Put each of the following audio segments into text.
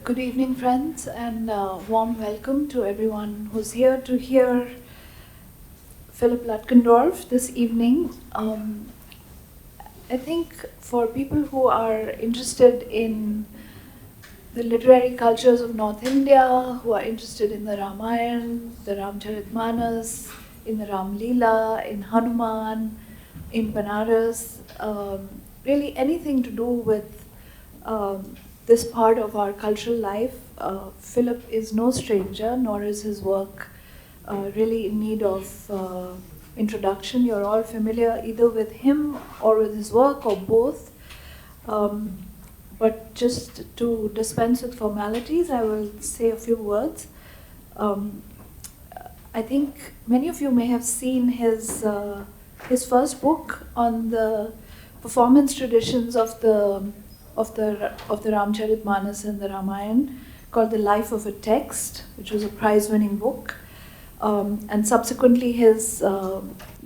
Good evening, friends, and warm welcome to everyone who's here to hear Philip Lutgendorf this evening. I think for people who are interested in the literary cultures of North India, who are interested in the Ramayana, the Ramcaritmanas, in the Ram Leela, in Hanuman, in Banaras, really anything to do with this part of our cultural life, Philip is no stranger, nor is his work really in need of introduction. You're all familiar either with him or with his work or both. But just to dispense with formalities, I will say a few words. I think many of you may have seen his first book on the performance traditions of the Ramcaritmanas and the Ramayana, called The Life of a Text, which was a prize-winning book. And subsequently his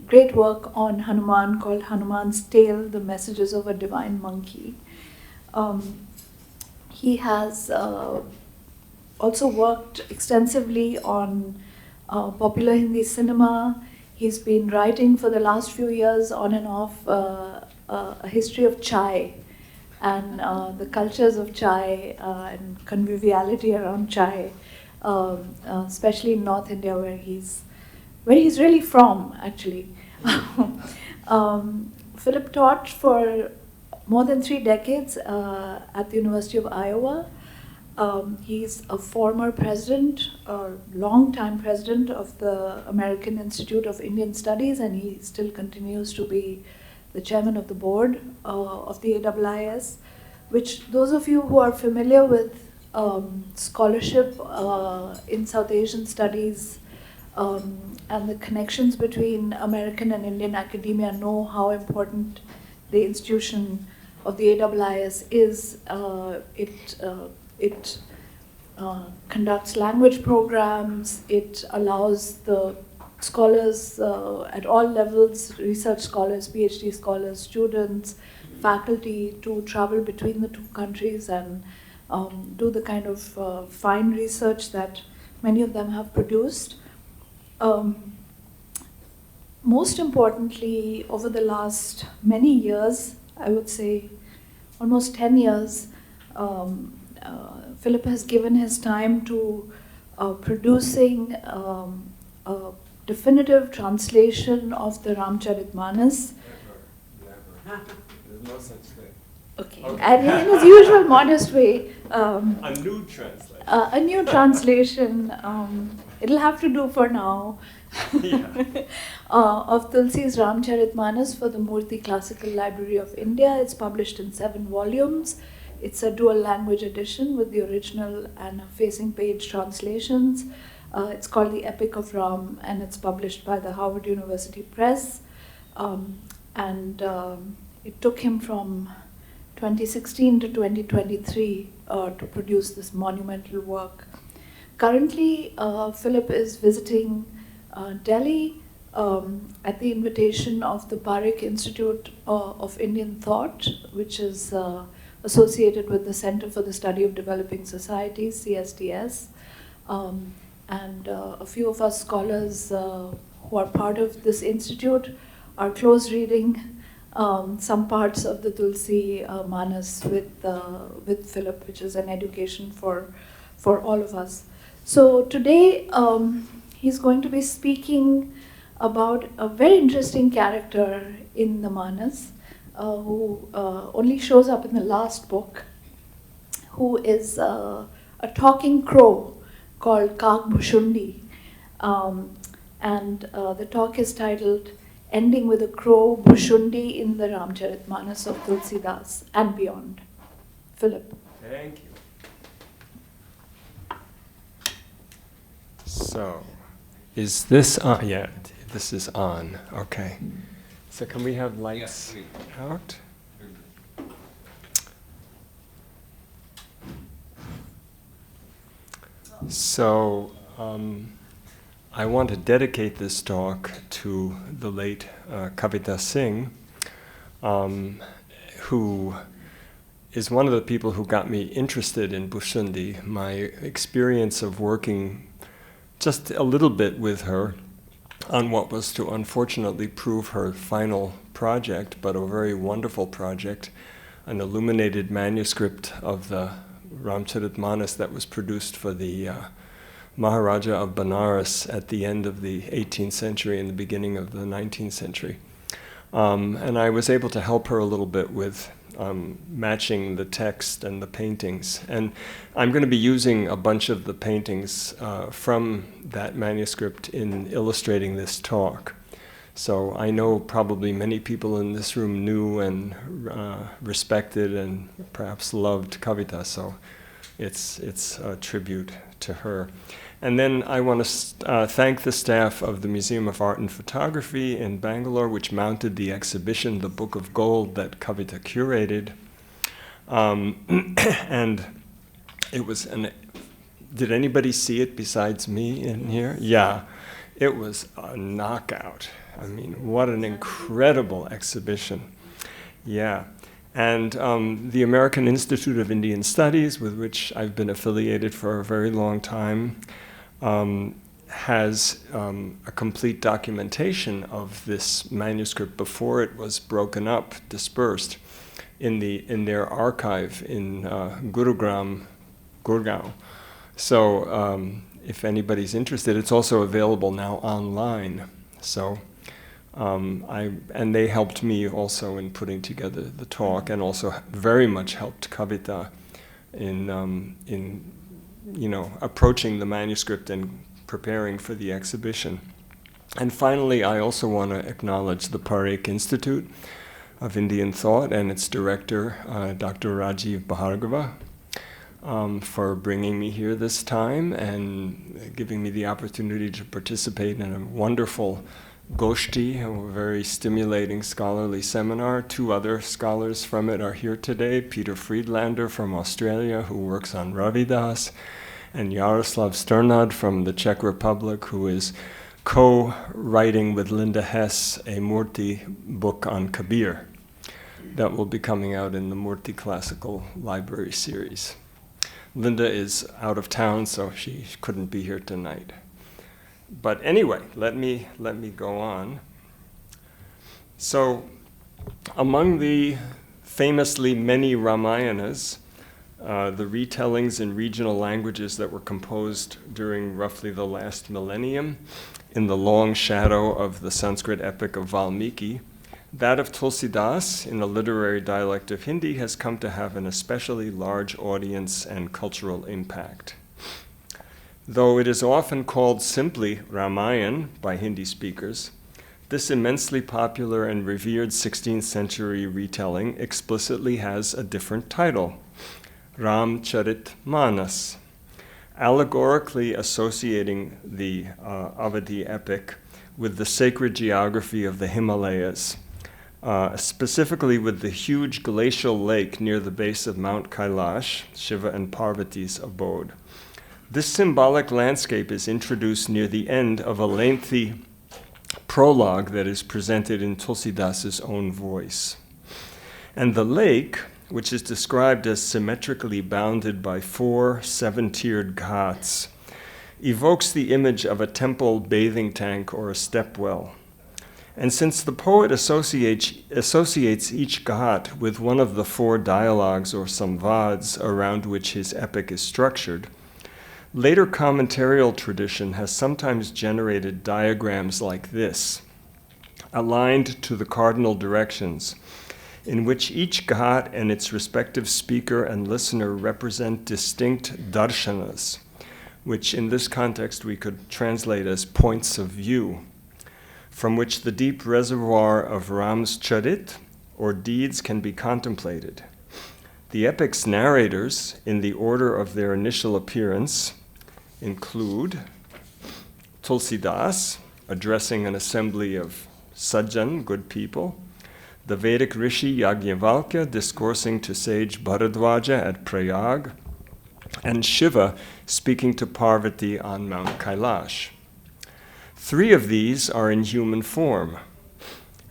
great work on Hanuman, called Hanuman's Tale, The Messages of a Divine Monkey. He has also worked extensively on popular Hindi cinema. He's been writing for the last few years on and off a history of chai and the cultures of chai and conviviality around chai, especially in North India, where he's really from, actually. Philip taught for more than 3 decades at the University of Iowa. He's a former president, or long-time president of the American Institute of Indian Studies, and he still continues to be the chairman of the board of the AIIS, which those of you who are familiar with scholarship in South Asian studies and the connections between American and Indian academia know how important the institution of the AIIS is. It conducts language programs, it allows the scholars at all levels, research scholars, PhD scholars, students, faculty, to travel between the 2 countries and do the kind of fine research that many of them have produced. Most importantly, over the last many years, I would say almost 10 years, Philip has given his time to producing a definitive translation of the Ramcharitmanas. Never. There's no such thing. Okay. And in his usual modest way. A new translation. A new translation. It'll have to do for now. Of Tulsi's Ramcharitmanas for the Murthy Classical Library of India. It's published in 7 volumes. It's a dual language edition with the original and facing page translations. It's called The Epic of Ram, and it's published by the Harvard University Press. It took him from 2016 to 2023 to produce this monumental work. Currently, Philip is visiting Delhi at the invitation of the Parekh Institute of Indian Thought, which is associated with the Center for the Study of Developing Societies, CSDS. And a few of us scholars who are part of this institute are close reading some parts of the Tulsi Manas with Philip, which is an education for all of us. So today he's going to be speaking about a very interesting character in the Manas, who only shows up in the last book, who is a talking crow called Bhushundi. And the talk is titled Ending with a Crow, Bhushundi in the Ramcharitmanas of Tulsidas and Beyond. Philip. Thank you. So, is this on? Yeah, this is on. Okay. So can we have lights out? So, I want to dedicate this talk to the late Kavita Singh, who is one of the people who got me interested in Bhushundi. My experience of working just a little bit with her on what was to unfortunately prove her final project, but a very wonderful project, an illuminated manuscript of the Ramcaritmanas that was produced for the Maharaja of Benares at the end of the 18th century and the beginning of the 19th century. And I was able to help her a little bit with matching the text and the paintings. And I'm going to be using a bunch of the paintings from that manuscript in illustrating this talk. So I know probably many people in this room knew and respected and perhaps loved Kavita, so it's a tribute to her. And then I want to thank the staff of the Museum of Art and Photography in Bangalore, which mounted the exhibition, The Book of Gold, that Kavita curated. And it was did anybody see it besides me in here? Yeah, it was a knockout. I mean, what an incredible exhibition. Yeah. And the American Institute of Indian Studies, with which I've been affiliated for a very long time, has a complete documentation of this manuscript before it was broken up, dispersed, in their archive in Gurugram, Gurgaon. So if anybody's interested, it's also available now online. So. And they helped me also in putting together the talk, and also very much helped Kavita in approaching the manuscript and preparing for the exhibition. And finally, I also want to acknowledge the Parekh Institute of Indian Thought and its director, Dr. Rajiv Bhargava, for bringing me here this time and giving me the opportunity to participate in a wonderful Goshti, a very stimulating scholarly seminar. Two other scholars from it are here today, Peter Friedlander from Australia, who works on Ravidas, and Jaroslav Sternad from the Czech Republic, who is co-writing with Linda Hess a Murti book on Kabir that will be coming out in the Murti Classical Library series. Linda is out of town, so she couldn't be here tonight. But anyway, let me go on. So, among the famously many Ramayanas, the retellings in regional languages that were composed during roughly the last millennium, in the long shadow of the Sanskrit epic of Valmiki, that of Tulsidas, in the literary dialect of Hindi, has come to have an especially large audience and cultural impact. Though it is often called simply Ramayana by Hindi speakers, this immensely popular and revered 16th century retelling explicitly has a different title, Ramcaritmanas, allegorically associating the Avadi epic with the sacred geography of the Himalayas, specifically with the huge glacial lake near the base of Mount Kailash, Shiva and Parvati's abode. This symbolic landscape is introduced near the end of a lengthy prologue that is presented in Tulsidas's own voice. And the lake, which is described as symmetrically bounded by 4 7-tiered ghats, evokes the image of a temple bathing tank or a step well. And since the poet associates each ghat with one of the 4 dialogues or samvads around which his epic is structured, later commentarial tradition has sometimes generated diagrams like this, aligned to the cardinal directions, in which each ghat and its respective speaker and listener represent distinct darshanas, which in this context we could translate as points of view, from which the deep reservoir of Ram's charit, or deeds, can be contemplated. The epic's narrators, in the order of their initial appearance, include Tulsidas, addressing an assembly of sajjan, good people, the Vedic rishi Yajnavalkya discoursing to sage Bharadwaja at Prayag, and Shiva speaking to Parvati on Mount Kailash. 3 of these are in human form,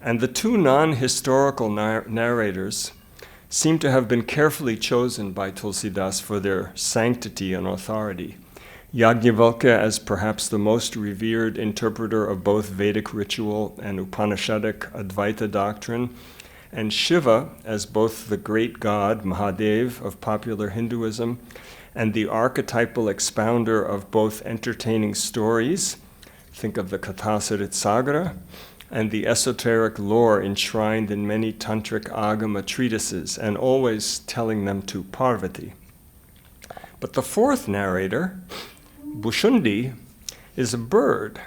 and the 2 non-historical narrators seem to have been carefully chosen by Tulsidas for their sanctity and authority. Yajnavalkya as perhaps the most revered interpreter of both Vedic ritual and Upanishadic Advaita doctrine, and Shiva as both the great god, Mahadev, of popular Hinduism, and the archetypal expounder of both entertaining stories, think of the Kathasarit Saga, and the esoteric lore enshrined in many tantric agama treatises, and always telling them to Parvati. But the fourth narrator, Bhushundi, is a bird,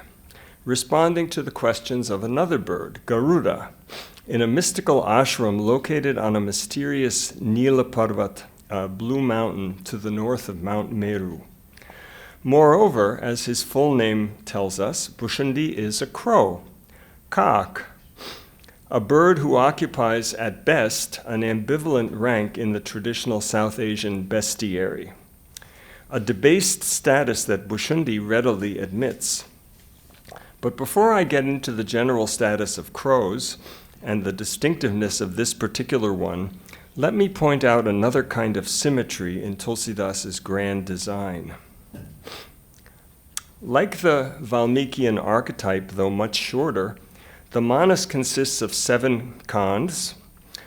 responding to the questions of another bird, Garuda, in a mystical ashram located on a mysterious Nila Parvat, blue mountain to the north of Mount Meru. Moreover, as his full name tells us, Bhushundi is a crow, cock, a bird who occupies at best an ambivalent rank in the traditional South Asian bestiary, a debased status that Bhushundi readily admits. But before I get into the general status of crows and the distinctiveness of this particular one, let me point out another kind of symmetry in Tulsidas's grand design. Like the Valmikian archetype, though much shorter, the manas consists of 7 khands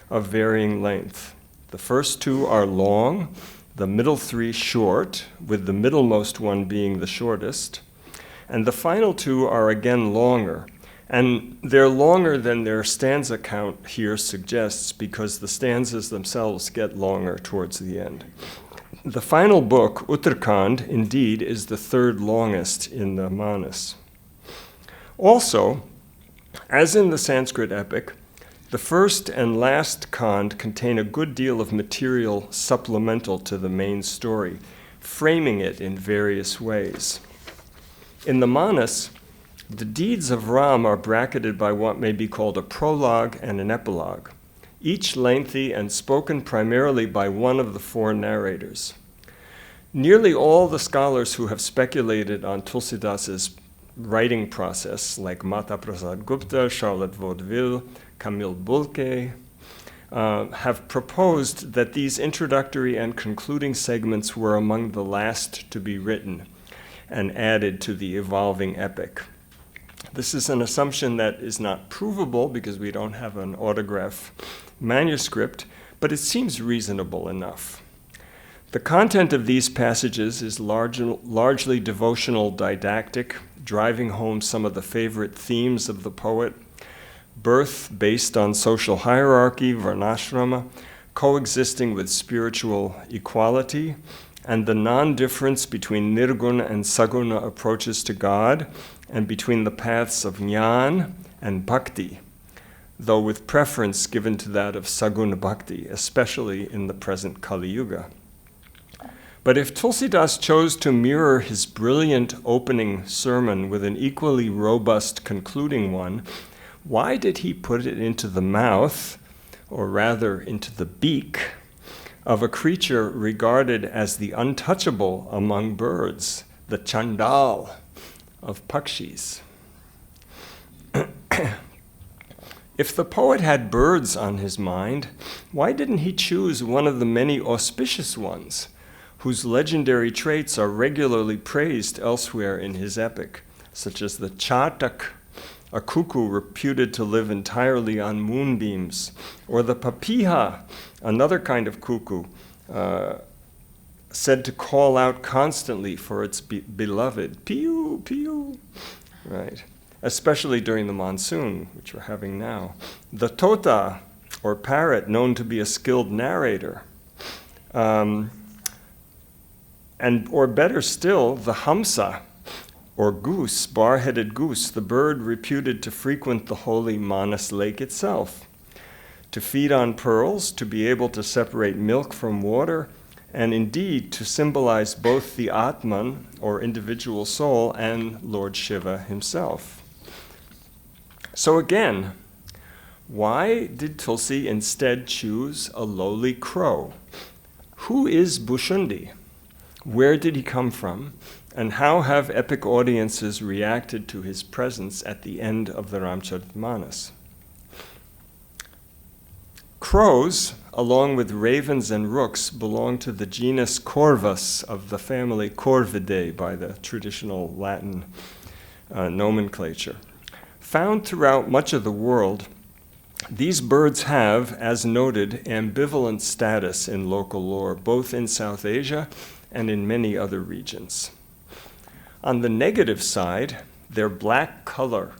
of varying length. The first 2 are long, the middle 3 short, with the middlemost one being the shortest, and the final 2 are again longer. And they're longer than their stanza count here suggests, because the stanzas themselves get longer towards the end. The final book, Uttarakhand, indeed, is the 3rd longest in the Manas. Also, as in the Sanskrit epic, the first and last khand contain a good deal of material supplemental to the main story, framing it in various ways. In the Manas, the deeds of Ram are bracketed by what may be called a prologue and an epilogue, each lengthy and spoken primarily by one of the 4 narrators. Nearly all the scholars who have speculated on Tulsidas's writing process, like Mata Prasad Gupta, Charlotte Vaudeville, Camille Bulke, have proposed that these introductory and concluding segments were among the last to be written and added to the evolving epic. This is an assumption that is not provable because we don't have an autograph manuscript, but it seems reasonable enough. The content of these passages is largely devotional didactic, driving home some of the favorite themes of the poet: birth based on social hierarchy, varnashrama, coexisting with spiritual equality, and the non-difference between nirguna and saguna approaches to God, and between the paths of jnana and bhakti, though with preference given to that of saguna bhakti, especially in the present Kali Yuga. But if Tulsidas chose to mirror his brilliant opening sermon with an equally robust concluding one, why did he put it into the mouth, or rather into the beak, of a creature regarded as the untouchable among birds, the chandal of pakshis? If the poet had birds on his mind, why didn't he choose one of the many auspicious ones, whose legendary traits are regularly praised elsewhere in his epic, such as the chatak, a cuckoo reputed to live entirely on moonbeams, or the papiha, another kind of cuckoo, said to call out constantly for its beloved, piu, piu, right? Especially during the monsoon, which we're having now. The tota, or parrot, known to be a skilled narrator. Or better still, the hamsa, or goose, bar-headed goose, the bird reputed to frequent the holy Manas lake itself, to feed on pearls, to be able to separate milk from water, and indeed to symbolize both the Atman, or individual soul, and Lord Shiva himself. So again, why did Tulsi instead choose a lowly crow? Who is Bhushundi? Where did he come from? And how have epic audiences reacted to his presence at the end of the Ramcharitmanas? Crows, along with ravens and rooks, belong to the genus Corvus of the family Corvidae by the traditional Latin nomenclature. Found throughout much of the world, these birds have, as noted, ambivalent status in local lore, both in South Asia and in many other regions. On the negative side, their black color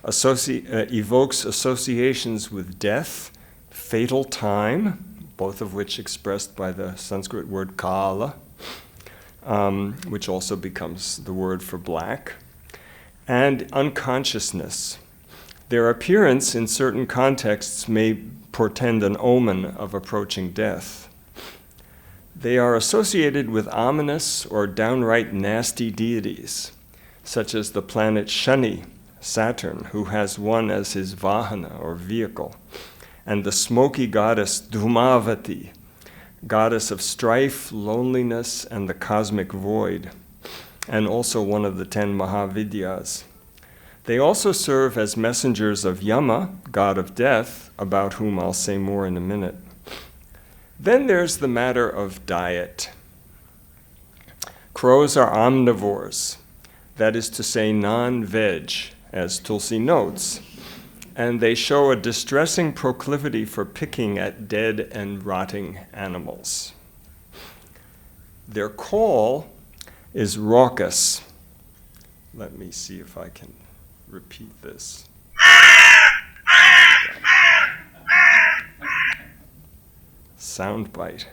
evokes associations with death, fatal time, both of which expressed by the Sanskrit word kala, which also becomes the word for black, and unconsciousness. Their appearance in certain contexts may portend an omen of approaching death. They are associated with ominous or downright nasty deities, such as the planet Shani, Saturn, who has one as his vahana or vehicle, and the smoky goddess Dhumavati, goddess of strife, loneliness, and the cosmic void, and also one of the 10 Mahavidyas. They also serve as messengers of Yama, god of death, about whom I'll say more in a minute. Then there's the matter of diet. Crows are omnivores, that is to say non-veg, as Tulsi notes, and they show a distressing proclivity for picking at dead and rotting animals. Their call is raucous. Let me see if I can repeat this. Soundbite.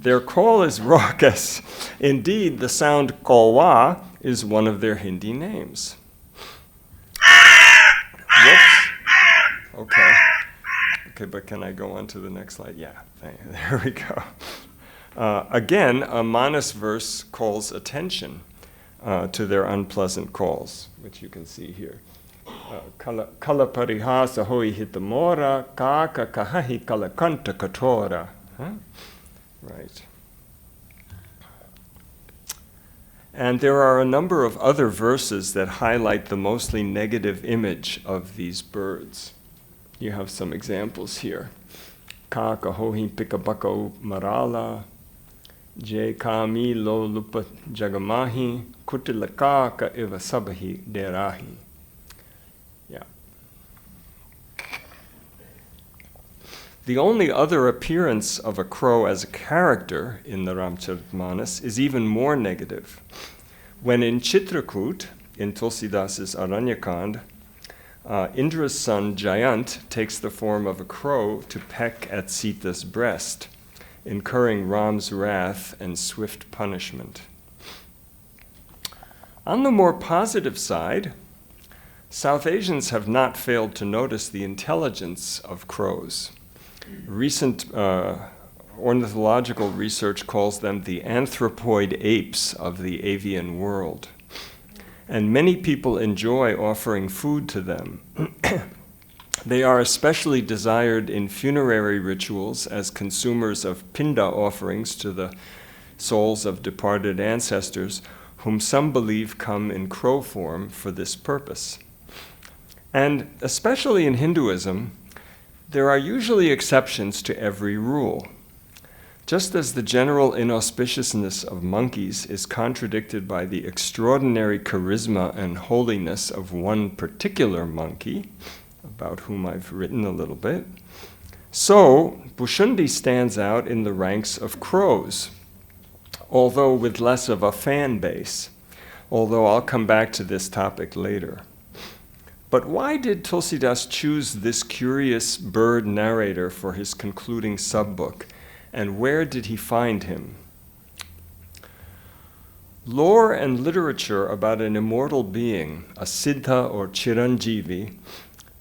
Their call is raucous. Indeed, the sound kawa is one of their Hindi names. Whoops. Okay, but can I go on to the next slide? Yeah, there we go. Again, a Manas verse calls attention to their unpleasant calls, which you can see here. Kala parihasa hoi hitamora, kaka kahahi kala kanta katora. Right. And there are a number of other verses that highlight the mostly negative image of these birds. You have some examples here. Kaka hohi pikabako marala, je kami lo lupa jagamahi, kutilaka ka iva sabahi derahi. Yeah. The only other appearance of a crow as a character in the Ramcaritmanas is even more negative. When in Chitrakoot, in Tulsidas's Aranyakand, Indra's son Jayant takes the form of a crow to peck at Sita's breast, incurring Ram's wrath and swift punishment. On the more positive side, South Asians have not failed to notice the intelligence of crows. Recent ornithological research calls them the anthropoid apes of the avian world. And many people enjoy offering food to them. They are especially desired in funerary rituals as consumers of pinda offerings to the souls of departed ancestors, whom some believe come in crow form for this purpose. And especially in Hinduism, there are usually exceptions to every rule. Just as the general inauspiciousness of monkeys is contradicted by the extraordinary charisma and holiness of one particular monkey, about whom I've written a little bit, so Bhushundi stands out in the ranks of crows, although with less of a fan base, although I'll come back to this topic later. But why did Tulsidas choose this curious bird narrator for his concluding subbook, and where did he find him? Lore and literature about an immortal being, a siddha or chiranjeevi,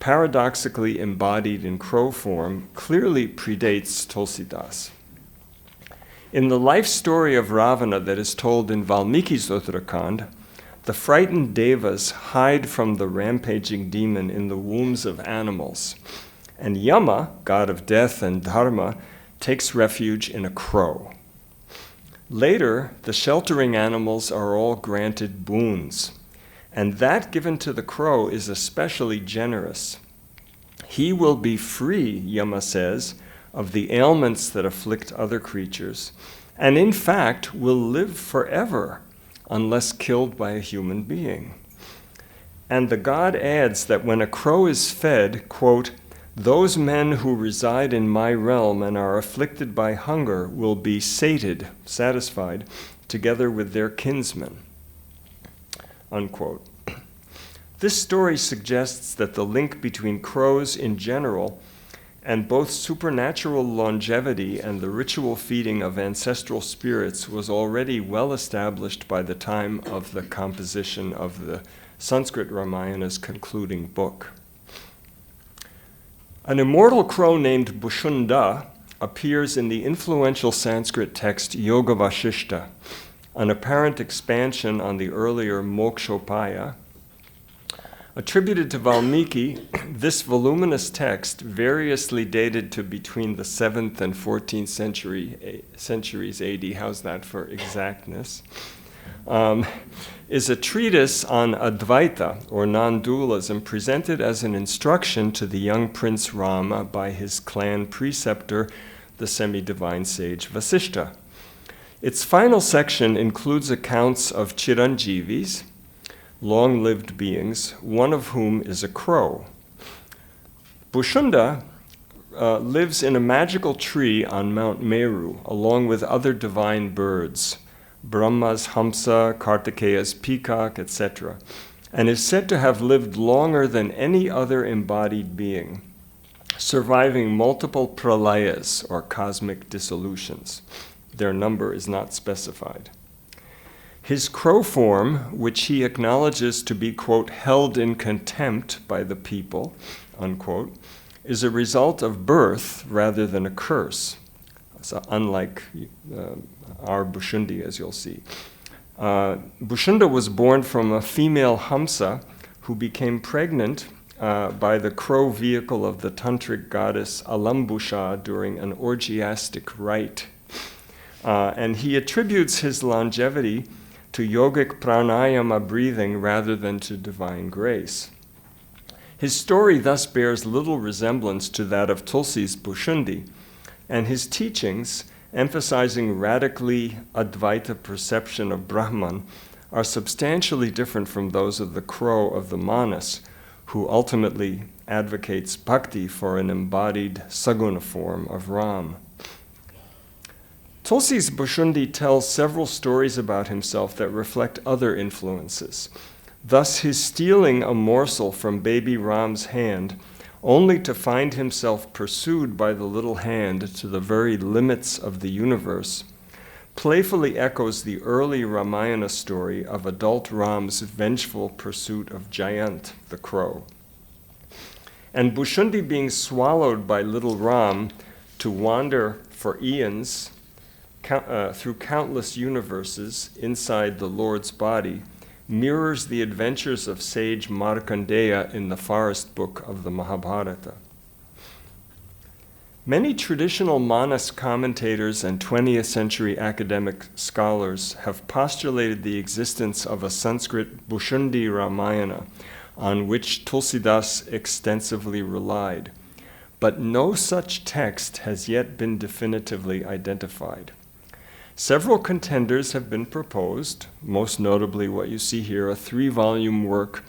paradoxically embodied in crow form, clearly predates Tulsidas. In the life story of Ravana that is told in Valmiki's Uttarakhand, the frightened devas hide from the rampaging demon in the wombs of animals, and Yama, god of death and dharma, takes refuge in a crow. Later, the sheltering animals are all granted boons, and that given to the crow is especially generous. He will be free, Yama says, of the ailments that afflict other creatures, and in fact will live forever unless killed by a human being. And the god adds that when a crow is fed, quote, those men who reside in my realm and are afflicted by hunger will be satisfied, together with their kinsmen, unquote. This story suggests that the link between crows in general and both supernatural longevity and the ritual feeding of ancestral spirits was already well established by the time of the composition of the Sanskrit Ramayana's concluding book. An immortal crow named Bhushunda appears in the influential Sanskrit text Yoga Vasishta, an apparent expansion on the earlier Mokshopaya. Attributed to Valmiki, this voluminous text, variously dated to between the 7th and 14th centuries AD, how's that for exactness, is a treatise on Advaita, or non-dualism, presented as an instruction to the young Prince Rama by his clan preceptor, the semi-divine sage Vasishta. Its final section includes accounts of Chiranjeevis, long-lived beings, one of whom is a crow. Bhushunda lives in a magical tree on Mount Meru, along with other divine birds, Brahma's Hamsa, Kartikeya's peacock, etc., and is said to have lived longer than any other embodied being, surviving multiple pralayas, or cosmic dissolutions. Their number is not specified. His crow form, which he acknowledges to be, quote, held in contempt by the people, unquote, is a result of birth rather than a curse. So unlike our Bhushundi, as you'll see. Bhushunda was born from a female Hamsa who became pregnant by the crow vehicle of the tantric goddess Alambusha during an orgiastic rite. And he attributes his longevity to yogic pranayama breathing rather than to divine grace. His story thus bears little resemblance to that of Tulsi's Bhushundi, and his teachings, emphasizing radically Advaita perception of Brahman, are substantially different from those of the crow of the Manas, who ultimately advocates bhakti for an embodied saguna form of Ram. Tulsi's Bhushundi tells several stories about himself that reflect other influences. Thus, his stealing a morsel from baby Ram's hand, only to find himself pursued by the little hand to the very limits of the universe, playfully echoes the early Ramayana story of adult Ram's vengeful pursuit of Jayant, the crow. And Bhushundi being swallowed by little Ram to wander for eons through countless universes inside the Lord's body mirrors the adventures of sage Markandeya in the forest book of the Mahabharata. Many traditional Manas commentators and 20th century academic scholars have postulated the existence of a Sanskrit Bhushundi Ramayana on which Tulsidas extensively relied, but no such text has yet been definitively identified. Several contenders have been proposed, most notably what you see here, a 3-volume work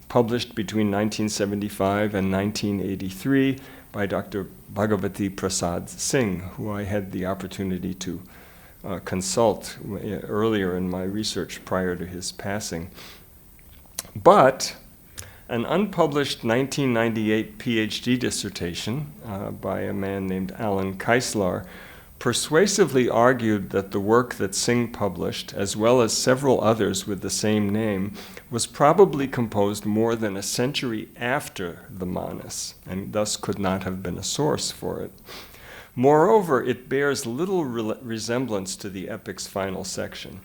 published between 1975 and 1983 by Dr. Bhagavati Prasad Singh, who I had the opportunity to consult earlier in my research prior to his passing. But an unpublished 1998 PhD dissertation by a man named Alan Keisler persuasively argued that the work that Singh published, as well as several others with the same name, was probably composed more than a century after the Manas, and thus could not have been a source for it. Moreover, it bears little resemblance to the epic's final section.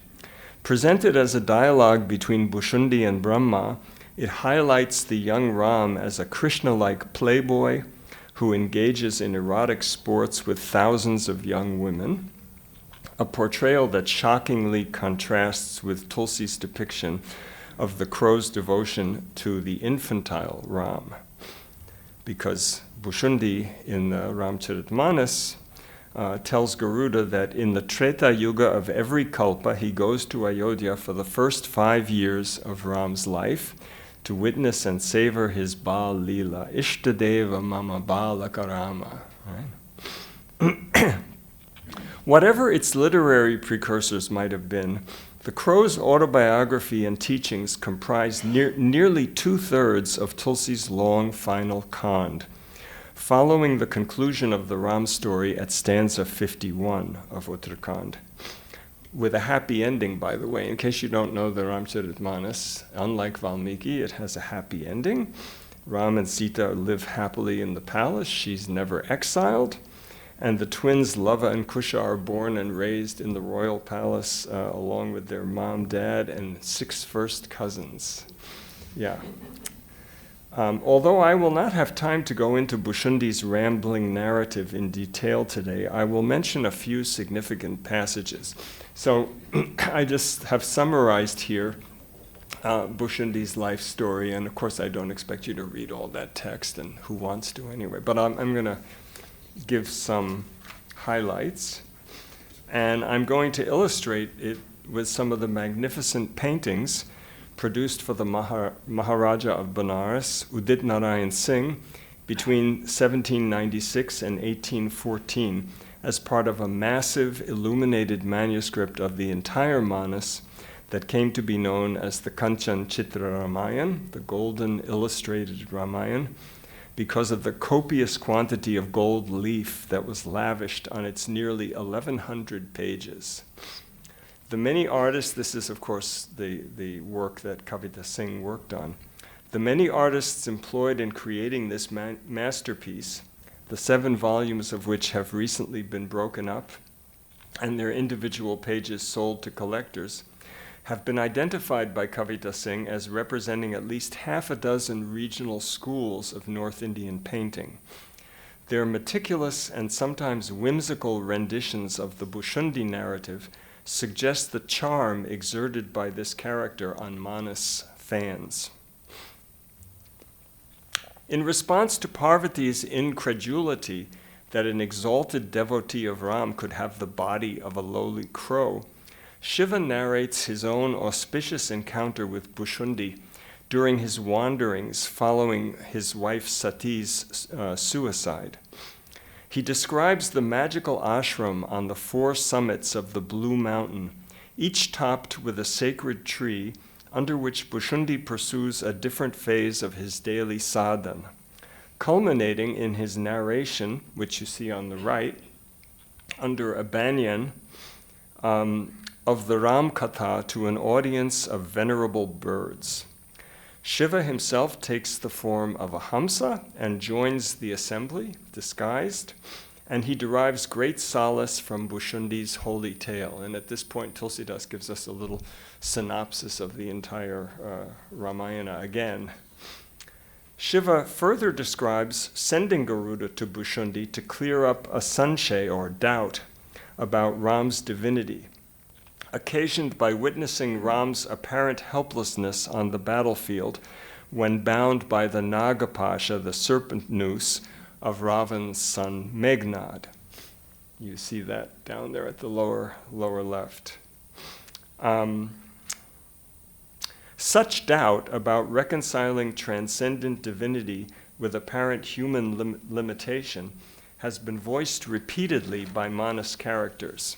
Presented as a dialogue between Bhushundi and Brahma, it highlights the young Ram as a Krishna-like playboy who engages in erotic sports with thousands of young women, a portrayal that shockingly contrasts with Tulsi's depiction of the crow's devotion to the infantile Ram, because Bhushundi in the Ramcaritmanas tells Garuda that in the Treta Yuga of every kalpa, he goes to Ayodhya for the first 5 years of Ram's life to witness and savor his Bal Leela, Ishtadeva Mama Balaka Rama. Right? Whatever its literary precursors might have been, the Crow's autobiography and teachings comprise nearly 2/3 of Tulsi's long final Kand, following the conclusion of the Ram story at stanza 51 of Uttarakhand, with a happy ending, by the way. In case you don't know the Ramcharitmanas, unlike Valmiki, it has a happy ending. Ram and Sita live happily in the palace. She's never exiled. And the twins Lava and Kusha are born and raised in the royal palace along with their mom, dad, and 6 first cousins. Yeah. Although I will not have time to go into Bhushundi's rambling narrative in detail today, I will mention a few significant passages. So I just have summarized here Bhushundi's life story, and of course I don't expect you to read all that text, and who wants to anyway, but I'm going to give some highlights, and I'm going to illustrate it with some of the magnificent paintings produced for the Maharaja of Benares, Udit Narayan Singh, between 1796 and 1814, as part of a massive illuminated manuscript of the entire Manas that came to be known as the Kanchan Chitra Ramayana, the golden illustrated Ramayana, because of the copious quantity of gold leaf that was lavished on its nearly 1,100 pages. The many artists, this is of course the work that Kavita Singh worked on, the many artists employed in creating this masterpiece, the 7 volumes of which have recently been broken up and their individual pages sold to collectors, have been identified by Kavita Singh as representing at least 6 regional schools of North Indian painting. Their meticulous and sometimes whimsical renditions of the Bhushundi narrative suggest the charm exerted by this character on Manas fans. In response to Parvati's incredulity that an exalted devotee of Ram could have the body of a lowly crow, Shiva narrates his own auspicious encounter with Bhushundi during his wanderings following his wife Sati's suicide. He describes the magical ashram on the 4 summits of the Blue Mountain, each topped with a sacred tree under which Bhushundi pursues a different phase of his daily sadhana, culminating in his narration, which you see on the right, under a banyan, of the Ram Katha to an audience of venerable birds. Shiva himself takes the form of a Hamsa and joins the assembly, disguised, and he derives great solace from Bhushundi's holy tale. And at this point, Tulsidas gives us a little synopsis of the entire Ramayana again. Shiva further describes sending Garuda to Bhushundi to clear up a sanshay, or doubt, about Ram's divinity, occasioned by witnessing Ram's apparent helplessness on the battlefield when bound by the Nagapasha, the serpent noose, of Ravan's son Meghnad. You see that down there at the lower left. Such doubt about reconciling transcendent divinity with apparent human limitation has been voiced repeatedly by Manas characters,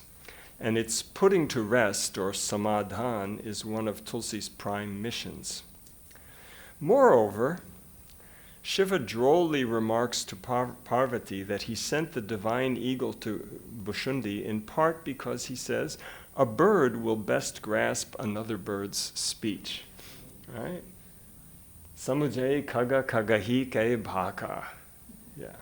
and its putting to rest, or samadhan, is one of Tulsi's prime missions. Moreover, Shiva drolly remarks to Parvati that he sent the divine eagle to Bhushundi in part because, he says, a bird will best grasp another bird's speech. Right? Samujay kaga kagahi kai bhaka. Yeah.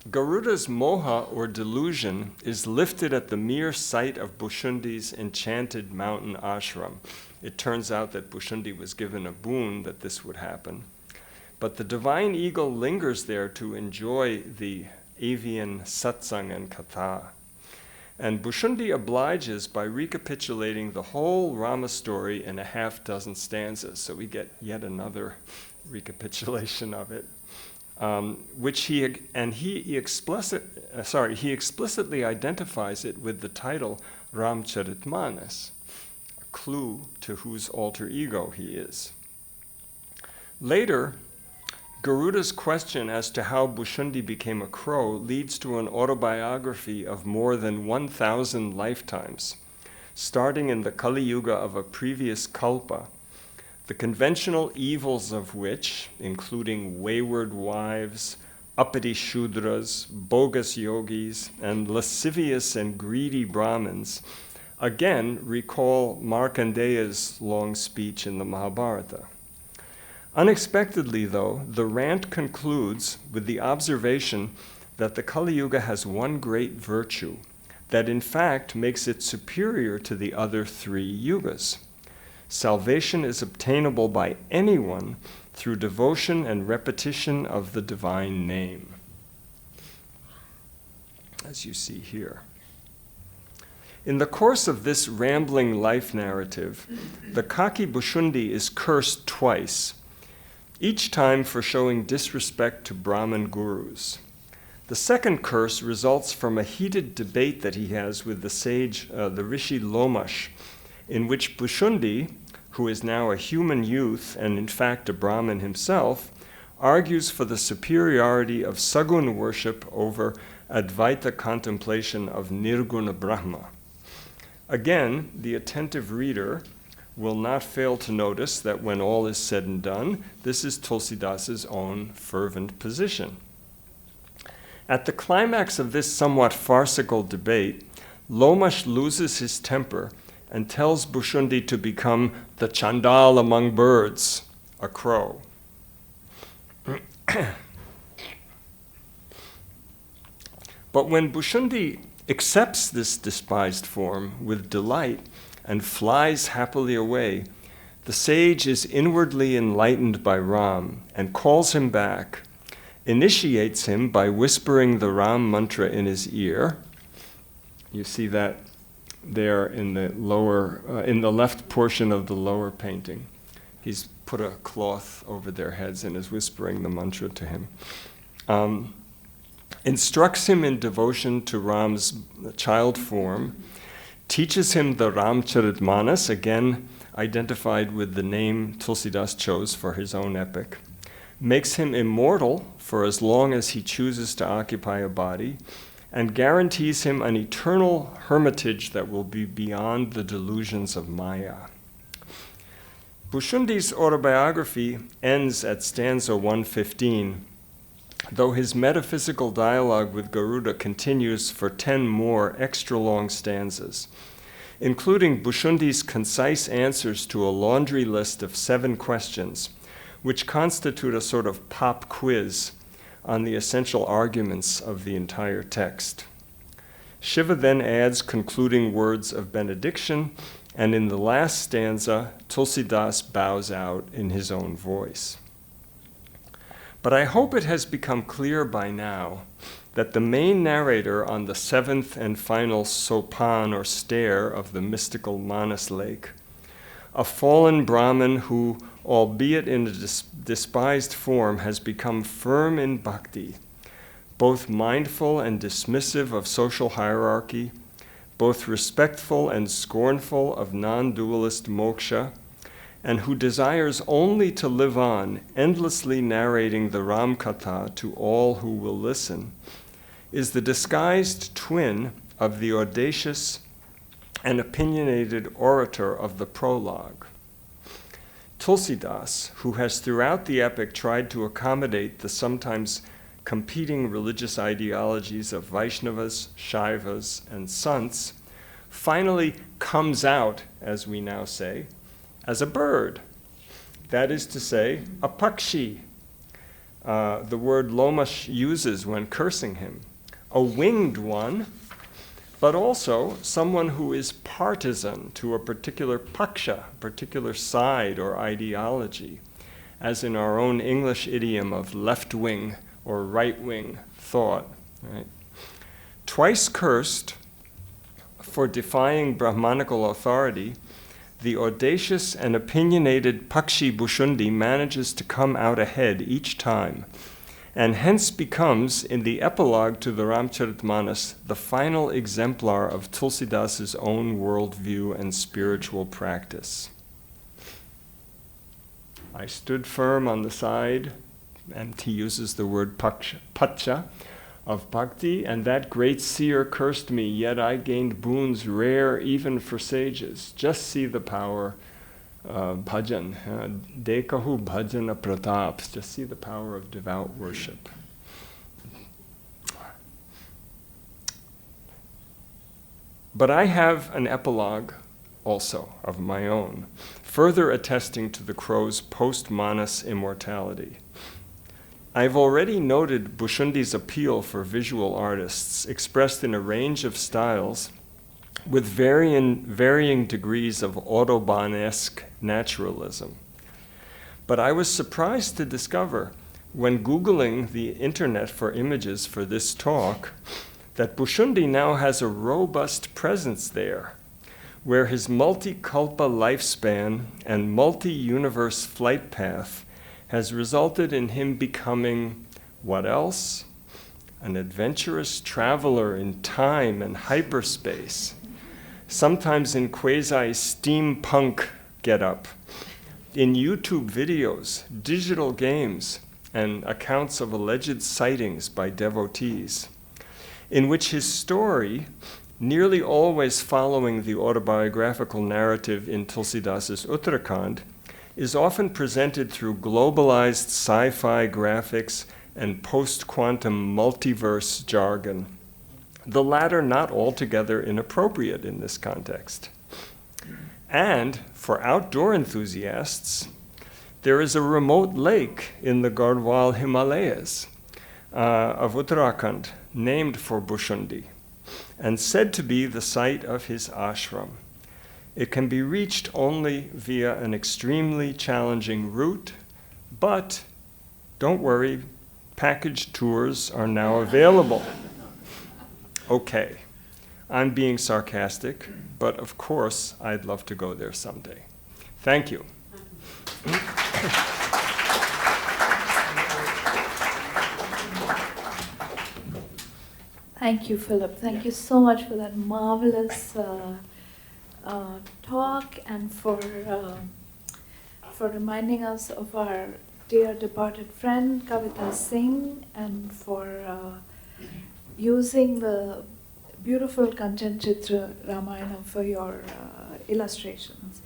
Garuda's moha, or delusion, is lifted at the mere sight of Bhushundi's enchanted mountain ashram. It turns out that Bhushundi was given a boon that this would happen. But the divine eagle lingers there to enjoy the avian satsang and katha. And Bhushundi obliges by recapitulating the whole Rama story in a 6 stanzas. So we get yet another recapitulation of it, which he explicitly identifies it with the title Ramcaritmanas, a clue to whose alter ego he is. Later, Garuda's question as to how Bhushundi became a crow leads to an autobiography of more than 1,000 lifetimes, starting in the Kali Yuga of a previous kalpa, the conventional evils of which, including wayward wives, uppity Shudras, bogus yogis, and lascivious and greedy Brahmins, again recall Markandeya's long speech in the Mahabharata. Unexpectedly, though, the rant concludes with the observation that the Kali Yuga has one great virtue that in fact makes it superior to the other three yugas. Salvation is obtainable by anyone through devotion and repetition of the divine name, as you see here. In the course of this rambling life narrative, the Kaki Bhushundi is cursed twice, each time for showing disrespect to Brahmin gurus. The second curse results from a heated debate that he has with the sage, the Rishi Lomash, in which Bhushundi, who is now a human youth and in fact a Brahmin himself, argues for the superiority of Sagun worship over Advaita contemplation of Nirguna Brahma. Again, the attentive reader will not fail to notice that when all is said and done, this is Tulsidas's own fervent position. At the climax of this somewhat farcical debate, Lomash loses his temper and tells Bhushundi to become the Chandal among birds, a crow. But when Bhushundi accepts this despised form with delight and flies happily away, the sage is inwardly enlightened by Ram and calls him back, initiates him by whispering the Ram mantra in his ear. You see that there in the lower, in the left portion of the lower painting. He's put a cloth over their heads and is whispering the mantra to him. Instructs him in devotion to Ram's child form, teaches him the Ramcaritmanas, again identified with the name Tulsidas chose for his own epic, makes him immortal for as long as he chooses to occupy a body, and guarantees him an eternal hermitage that will be beyond the delusions of Maya. Bhushundi's autobiography ends at stanza 115, though his metaphysical dialogue with Garuda continues for 10 more extra-long stanzas, including Bhushundi's concise answers to a laundry list of 7 questions, which constitute a sort of pop quiz on the essential arguments of the entire text. Shiva then adds concluding words of benediction, and in the last stanza, Tulsidas bows out in his own voice. But I hope it has become clear by now that the main narrator on the 7th and final sopan or stair of the mystical Manas lake, a fallen Brahmin who, albeit in a despised form, has become firm in bhakti, both mindful and dismissive of social hierarchy, both respectful and scornful of non-dualist moksha, and who desires only to live on, endlessly narrating the Ram Katha to all who will listen, is the disguised twin of the audacious and opinionated orator of the prologue. Tulsidas, who has throughout the epic tried to accommodate the sometimes competing religious ideologies of Vaishnavas, Shaivas, and Sants, finally comes out, as we now say, as a bird. That is to say, a pakshi, the word Lomash uses when cursing him, a winged one, but also someone who is partisan to a particular paksha, particular side or ideology, as in our own English idiom of left-wing or right-wing thought. Right? Twice cursed for defying Brahmanical authority, the audacious and opinionated Pakshi Bhushundi manages to come out ahead each time, and hence becomes, in the epilogue to the Ramcaritmanas, the final exemplar of Tulsidas's own worldview and spiritual practice. I stood firm on the side, and he uses the word pacha, of bhakti, and that great seer cursed me, yet I gained boons rare even for sages. Just see the power, bhajan, dekahu bhajana pratap, just see the power of devout worship. But I have an epilogue also of my own, further attesting to the crow's post-manas immortality. I've already noted Bhushundi's appeal for visual artists, expressed in a range of styles with varying degrees of Audubon-esque naturalism. But I was surprised to discover, when Googling the internet for images for this talk, that Bhushundi now has a robust presence there, where his multi-kalpa lifespan and multi-universe flight path has resulted in him becoming what else? An adventurous traveler in time and hyperspace, sometimes in quasi-steampunk getup, in YouTube videos, digital games, and accounts of alleged sightings by devotees, in which his story, nearly always following the autobiographical narrative in Tulsidas's Uttarakhand, is often presented through globalized sci-fi graphics and post-quantum multiverse jargon, the latter not altogether inappropriate in this context. And for outdoor enthusiasts, there is a remote lake in the Garhwal Himalayas of Uttarakhand named for Bhushundi and said to be the site of his ashram. It can be reached only via an extremely challenging route, but don't worry, package tours are now available. Okay, I'm being sarcastic, but of course I'd love to go there someday. Thank you. Thank you, Philip. Thank you so much for that marvelous talk, and for reminding us of our dear departed friend Kavita Singh, and for using the beautiful Kanchan Chitra Ramayana for your illustrations.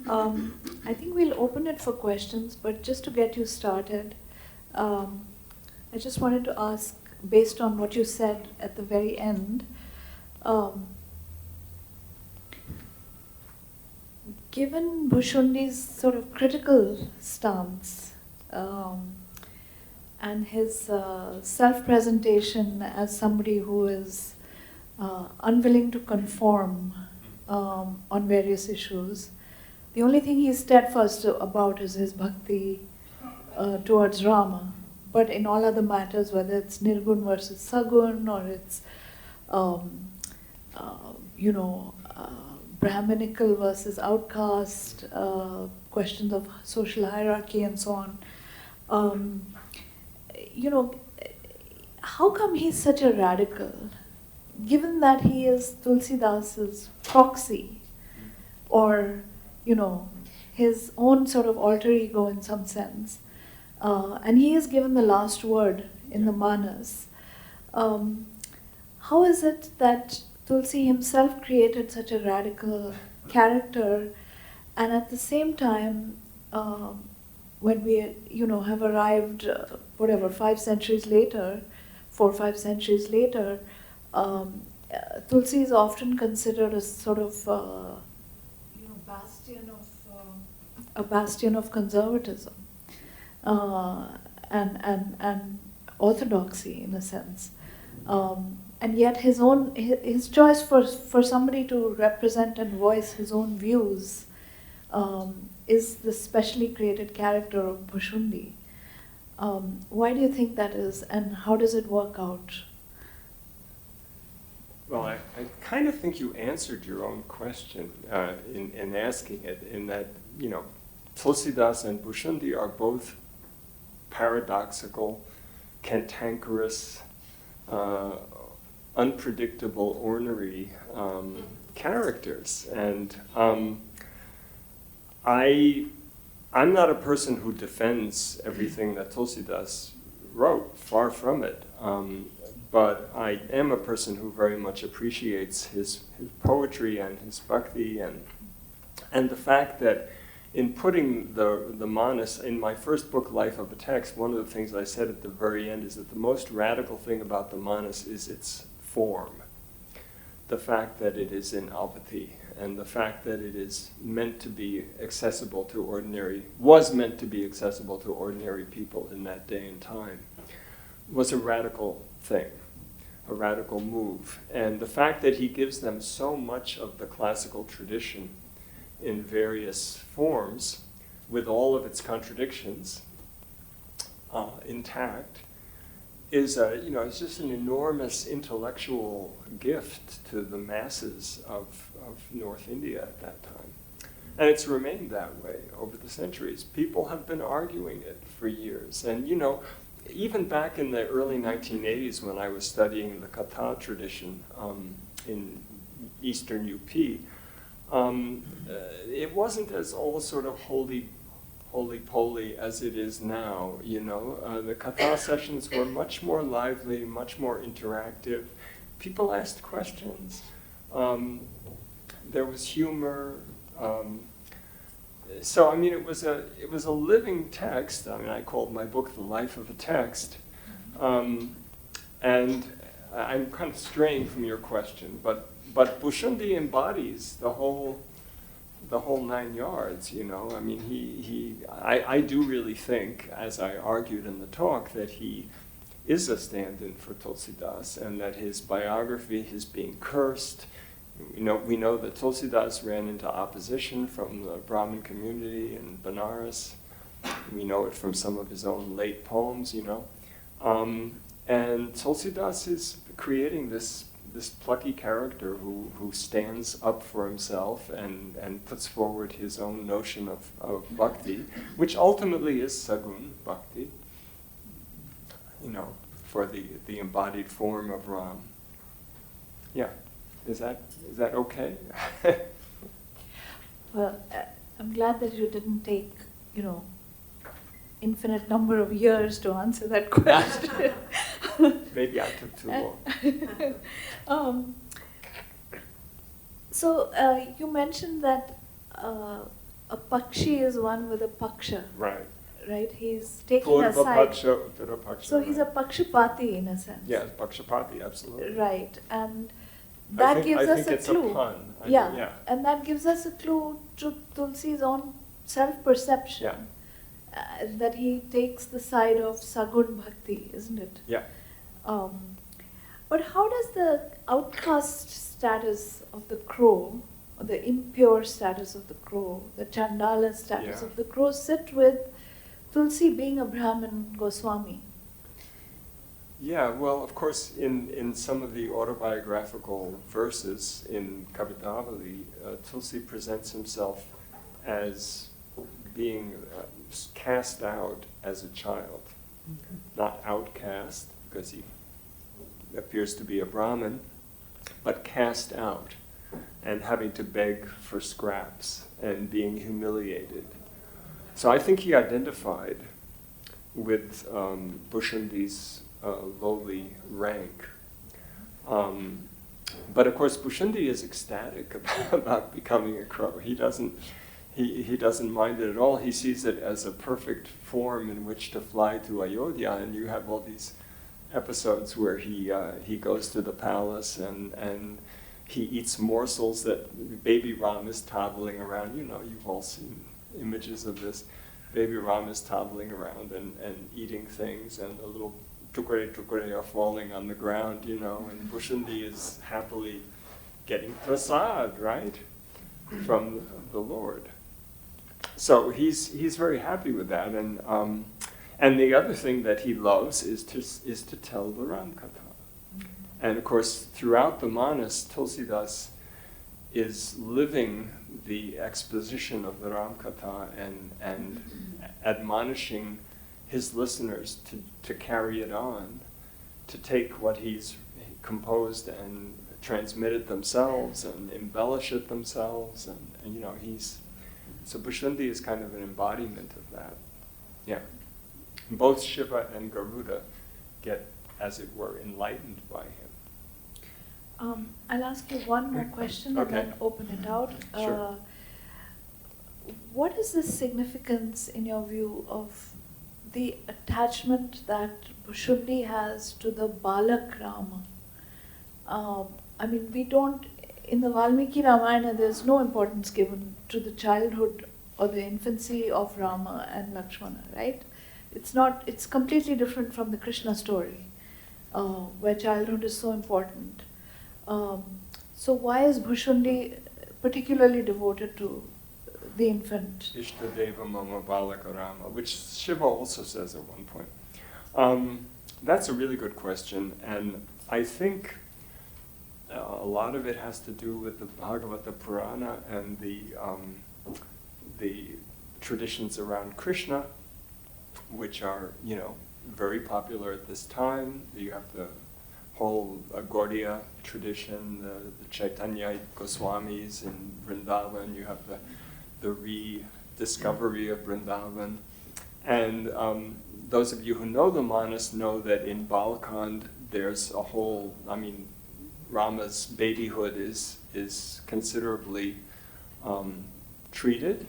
I think we'll open it for questions, but just to get you started, I just wanted to ask, based on what you said at the very end, given Bhushundi's sort of critical stance and his self-presentation as somebody who is unwilling to conform on various issues, the only thing he's steadfast about is his bhakti towards Rama. But in all other matters, whether it's Nirgun versus Sagun, or it's Brahminical versus outcast, questions of social hierarchy and so on. How come he's such a radical, given that he is Tulsidas's proxy, or his own sort of alter ego in some sense, and he is given the last word in the Manas? How is it that Tulsi himself created such a radical character, and at the same time, when we have arrived 5 centuries later, 4 or 5 centuries later, Tulsi is often considered a sort of bastion of conservatism and orthodoxy in a sense. And yet his choice for somebody to represent and voice his own views is the specially created character of Bhushundi. Why do you think that is, and how does it work out? Well, I kind of think you answered your own question in asking it, in that, Tulsidas and Bhushundi are both paradoxical, cantankerous, unpredictable, ornery characters. And I'm not a person who defends everything that Tulsidas wrote, far from it. But I am a person who very much appreciates his poetry and his bhakti, and the fact that in putting the manas, in my first book, Life of a Text, one of the things I said at the very end is that the most radical thing about the manas is its form. The fact that it is in alpati, and the fact that it is meant to be accessible to was meant to be accessible to ordinary people in that day and time, was a radical thing, a radical move. And the fact that he gives them so much of the classical tradition in various forms, with all of its contradictions intact, is it's just an enormous intellectual gift to the masses of North India at that time. And it's remained that way over the centuries. People have been arguing it for years. And even back in the early 1980s, when I was studying the Katha tradition in eastern UP, it wasn't as all sort of holy-poly as it is now, The Katha sessions were much more lively, much more interactive. People asked questions. There was humor. So, it was a living text. I called my book The Life of a Text. And I'm kind of straying from your question, but Bhushundi embodies the whole 9 yards, I do really think, as I argued in the talk, that he is a stand-in for Tulsidas, and that his biography, his being cursed, we know that Tulsidas ran into opposition from the Brahmin community in Benares. We know it from some of his own late poems, and Tulsidas is creating this plucky character who stands up for himself and puts forward his own notion of bhakti, which ultimately is sagun bhakti, for the embodied form of Ram. Yeah, is that okay? Well, I'm glad that you didn't take, infinite number of years to answer that question. Maybe I took too long. So you mentioned that a pakshi is one with a paksha. Right. Right? He's taking a side. Paksha, so he's a pakshapati in a sense. Yeah, pakshapati, absolutely. Right. And that gives us a clue. I think it's a pun. Yeah. And that gives us a clue to Tulsi's own self-perception. Yeah. That he takes the side of sagun bhakti, isn't it? Yeah. But how does the outcast status of the crow, or the impure status of the crow, the chandala status of the crow sit with Tulsi being a Brahmin Goswami? Yeah, well, of course, in some of the autobiographical verses in Kavitavali, Tulsi presents himself as being cast out as a child, not outcast, because he appears to be a Brahmin, but cast out and having to beg for scraps and being humiliated. So I think he identified with Bhushundi's lowly rank. But of course, Bhushundi is ecstatic about becoming a crow. He doesn't mind it at all. He sees it as a perfect form in which to fly to Ayodhya, and you have all these episodes where he goes to the palace and he eats morsels that baby Ram is toddling around. You've all seen images of this. Baby Ram is toddling around and eating things, and the little tukure are falling on the ground, and Bhushundi is happily getting prasad, right, from the Lord. So he's very happy with that, and the other thing that he loves is to tell the Ramkatha, And of course, throughout the Manas, Tulsidas is living the exposition of the Ramkatha and admonishing his listeners to carry it on, to take what he's composed and transmit it themselves and embellish it themselves. And you know, so Bhushundi is kind of an embodiment of that. Yeah. Both Shiva and Garuda get, as it were, enlightened by him. I'll ask you one more question Okay. and then open it out. Sure. What is the significance, in your view, of the attachment that Bhushundi has to the Balak Rama? I mean, we don't, in the Valmiki Ramayana, there's no importance given to the childhood or the infancy of Rama and Lakshmana, right? It's completely different from the Krishna story, where childhood is so important. So why is Bhushundi particularly devoted to the infant? Ishtadeva Mama Balaka Rama, which Shiva also says at one point. That's a really good question, and I think a lot of it has to do with the Bhagavata Purana and the traditions around Krishna, which are, you know, very popular at this time. You have the whole Gaudiya tradition, the Chaitanya Goswamis in Vrindavan. You have the rediscovery of Vrindavan. And those of you who know the Manas know that in Balakand there's a whole, I mean, Rama's babyhood is considerably treated.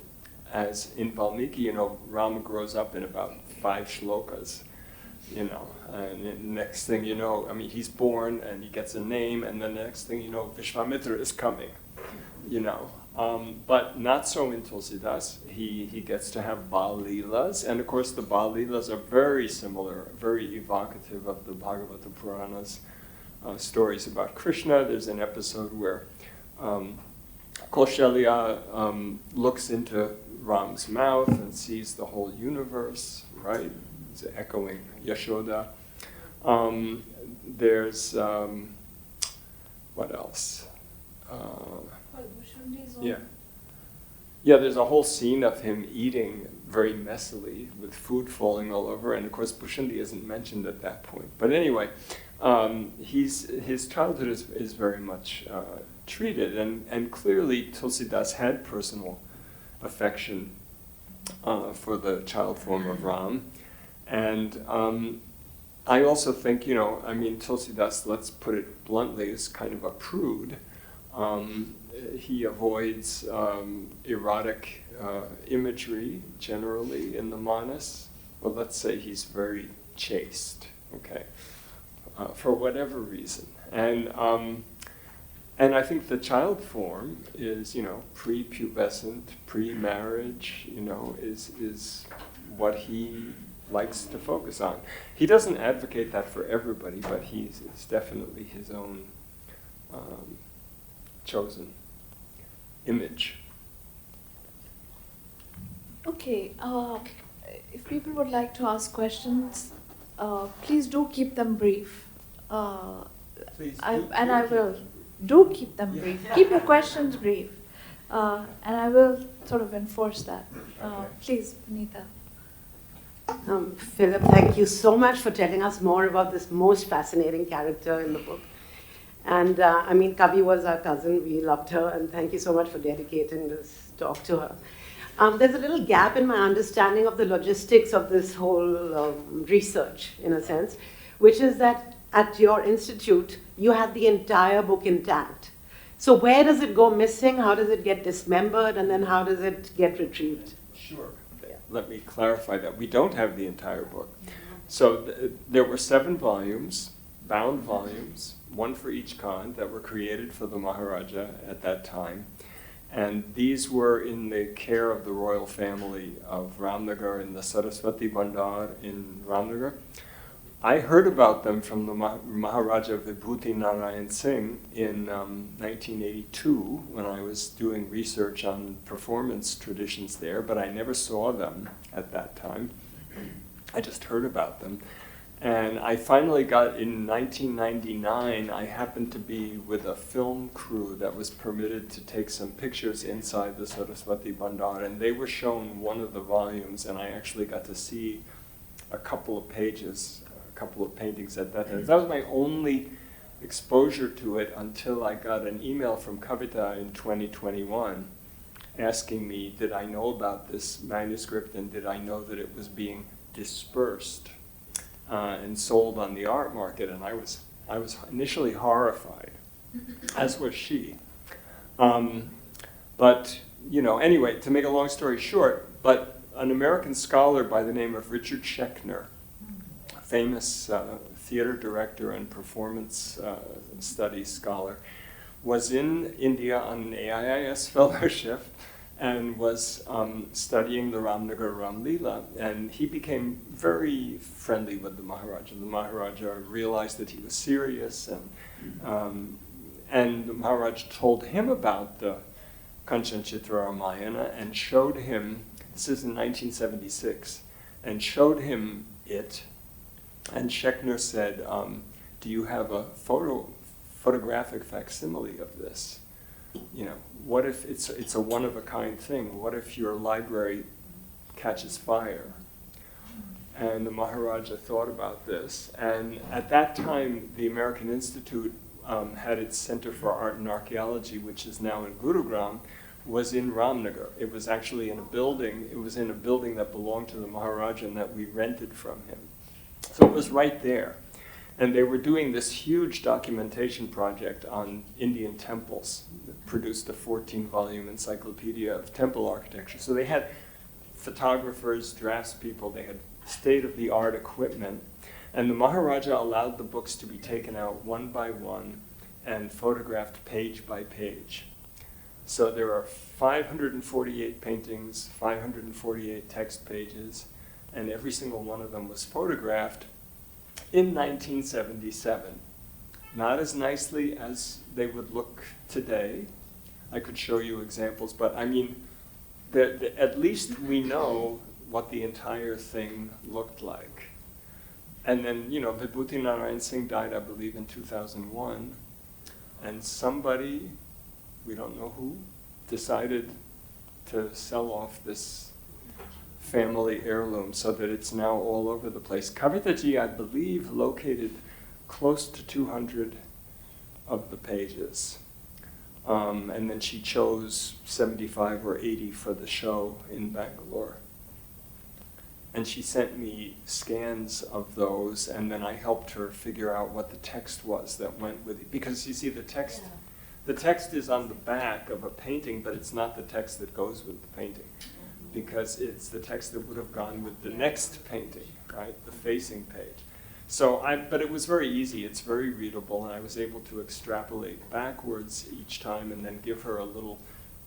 As in Valmiki, you know, Rama grows up in about 5 shlokas, you know, and the next thing you know, I mean, he's born and he gets a name, and then the next thing you know, Vishwamitra is coming, you know. But not so in Tulsidas. He gets to have Bal Leelas, and of course the Bal Leelas are very similar, very evocative of the Bhagavata Puranas, stories about Krishna. There's an episode where Kaushalya looks into Ram's mouth and sees the whole universe, right? It's echoing Yashoda. There's, what else? Yeah. Yeah, there's a whole scene of him eating very messily with food falling all over, and of course Bhushundi isn't mentioned at that point. But anyway, his childhood is very much treated, and clearly Tulsidas had personal affection for the child form of Ram. And I also think, you know, I mean, Tulsidas, let's put it bluntly, is kind of a prude. He avoids erotic imagery generally in the Manas. Well, let's say he's very chaste, okay, for whatever reason. And I think the child form is, you know, prepubescent, pre-marriage, you know, is what he likes to focus on. He doesn't advocate that for everybody, but it's definitely his own chosen image. Okay, if people would like to ask questions, please do keep them brief. Please. I will. Do keep them brief. Keep your questions brief. And I will sort of enforce that. Please, Punita. Philip, thank you so much for telling us more about this most fascinating character in the book. And I mean, Kavi was our cousin. We loved her. And thank you so much for dedicating this talk to her. There's a little gap in my understanding of the logistics of this whole research, in a sense, which is that at your institute, you had the entire book intact. So where does it go missing? How does it get dismembered? And then how does it get retrieved? Sure. Let me clarify that. We don't have the entire book. So there were 7 volumes, bound volumes, one for each Khan, that were created for the Maharaja at that time. And these were in the care of the royal family of Ramnagar in the Saraswati Bandar in Ramnagar. I heard about them from the Maharaja Vibhuti Narayan Singh in 1982 when I was doing research on performance traditions there, but I never saw them at that time. I just heard about them. And I finally got, in 1999, I happened to be with a film crew that was permitted to take some pictures inside the Saraswati Bandar, and they were shown one of the volumes, and I actually got to see a couple of pages, a couple of paintings at that time. That was my only exposure to it until I got an email from Kavita in 2021 asking me, did I know about this manuscript and did I know that it was being dispersed and sold on the art market? And I was initially horrified, as was she. But, anyway, to make a long story short, but an American scholar by the name of Richard Schechner, a famous theater director and performance studies scholar, was in India on an AIIS fellowship and was studying the Ramnagar Ramlila, and he became very friendly with the Maharaja. The Maharaja realized that he was serious, and the Maharaja told him about the Kanchan Chitra Ramayana and showed him, this is in 1976, and showed him it, and Schechner said, do you have a photographic facsimile of this? What if it's a one-of-a-kind thing? What if your library catches fire? And the Maharaja thought about this, and at that time, the American Institute had its Center for Art and Archaeology, which is now in Gurugram, was in Ramnagar. It was actually in a building. It was in a building that belonged to the Maharaja and that we rented from him. So it was right there. And they were doing this huge documentation project on Indian temples that produced a 14-volume encyclopedia of temple architecture. So they had photographers, draftspeople, they had state-of-the-art equipment. And the Maharaja allowed the books to be taken out one by one and photographed page by page. So there are 548 paintings, 548 text pages, and every single one of them was photographed in 1977. Not as nicely as they would look today. I could show you examples, but I mean, at least we know what the entire thing looked like. And then, Vibhuti Narayan Singh died, I believe, in 2001, and somebody, we don't know who, decided to sell off this family heirloom so that it's now all over the place. Kavitaji, I believe, located close to 200 of the pages. And then she chose 75 or 80 for the show in Bangalore. And she sent me scans of those, and then I helped her figure out what the text was that went with it. Because you see, the text is on the back of a painting, but it's not the text that goes with the painting, because it's the text that would have gone with the next painting, right, the facing page. But it was very easy, it's very readable, and I was able to extrapolate backwards each time and then give her a little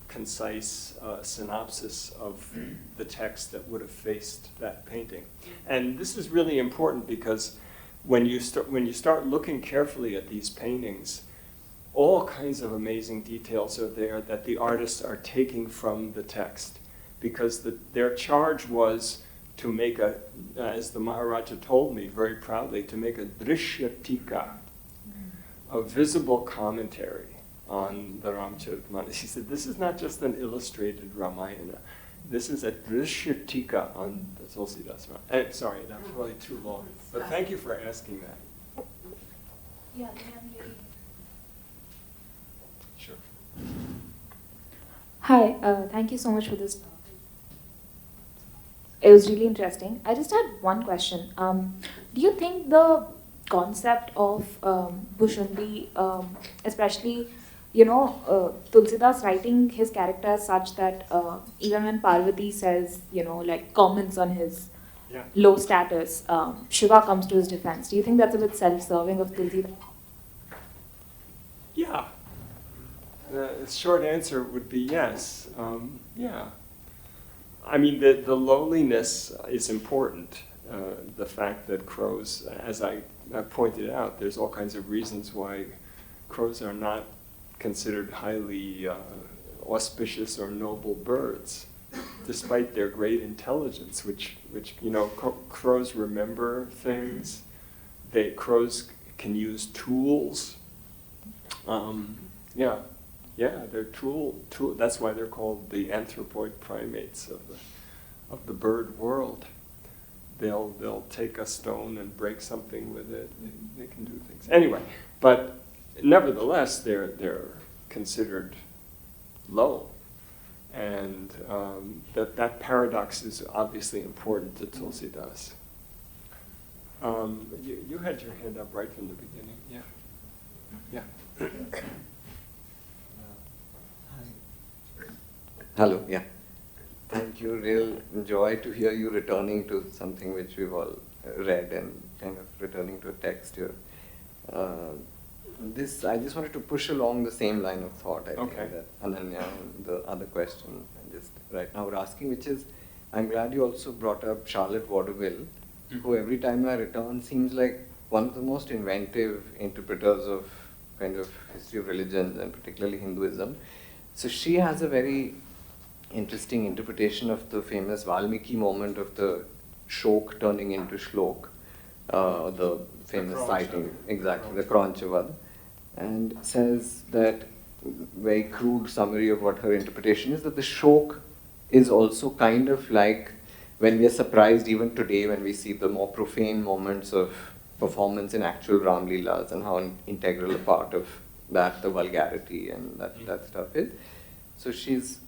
concise synopsis of the text that would have faced that painting. And this is really important because when you start looking carefully at these paintings, all kinds of amazing details are there that the artists are taking from the text, because their charge was to make as the Maharaja told me very proudly, to make a drishya tika, a visible commentary on the Ramcaritmanas. He said, this is not just an illustrated Ramayana. This is a drishya tika on the Tulsidas. Sorry, that was probably too long. But thank you for asking that. Yeah, the young lady. Sure. Hi, thank you so much for this talk. It was really interesting. I just had one question. Do you think the concept of Bhushundi, especially, Tulsidas writing his character as such that even when Parvati says, comments on his low status, Shiva comes to his defense. Do you think that's a bit self-serving of Tulsidas? Yeah. The short answer would be yes. Yeah. I mean, the lowliness is important. The fact that crows, as I pointed out, there's all kinds of reasons why crows are not considered highly auspicious or noble birds, despite their great intelligence, which crows remember things. crows can use tools. Yeah, they're tool. That's why they're called the anthropoid primates of the bird world. They'll take a stone and break something with it. They can do things. Anyway, but nevertheless, they're considered low. And that paradox is obviously important to Tulsidas. You had your hand up right from the beginning. Yeah. Hello, yeah. Thank you. Real joy to hear you returning to something which we've all read and kind of returning to a text here. I just wanted to push along the same line of thought, I think, that Ananya and the other question I just right now were asking, which is, I'm glad you also brought up Charlotte Vaudeville, who every time I return seems like one of the most inventive interpreters of kind of history of religions and particularly Hinduism. So she has a very interesting interpretation of the famous Valmiki moment of the shok turning into shlok, the famous sighting, exactly, the Kronchavad, and says that, very crude summary of what her interpretation is, that the shok is also kind of like when we are surprised even today when we see the more profane moments of performance in actual Ram Leelas and how integral a part of that the vulgarity and that stuff is. So she's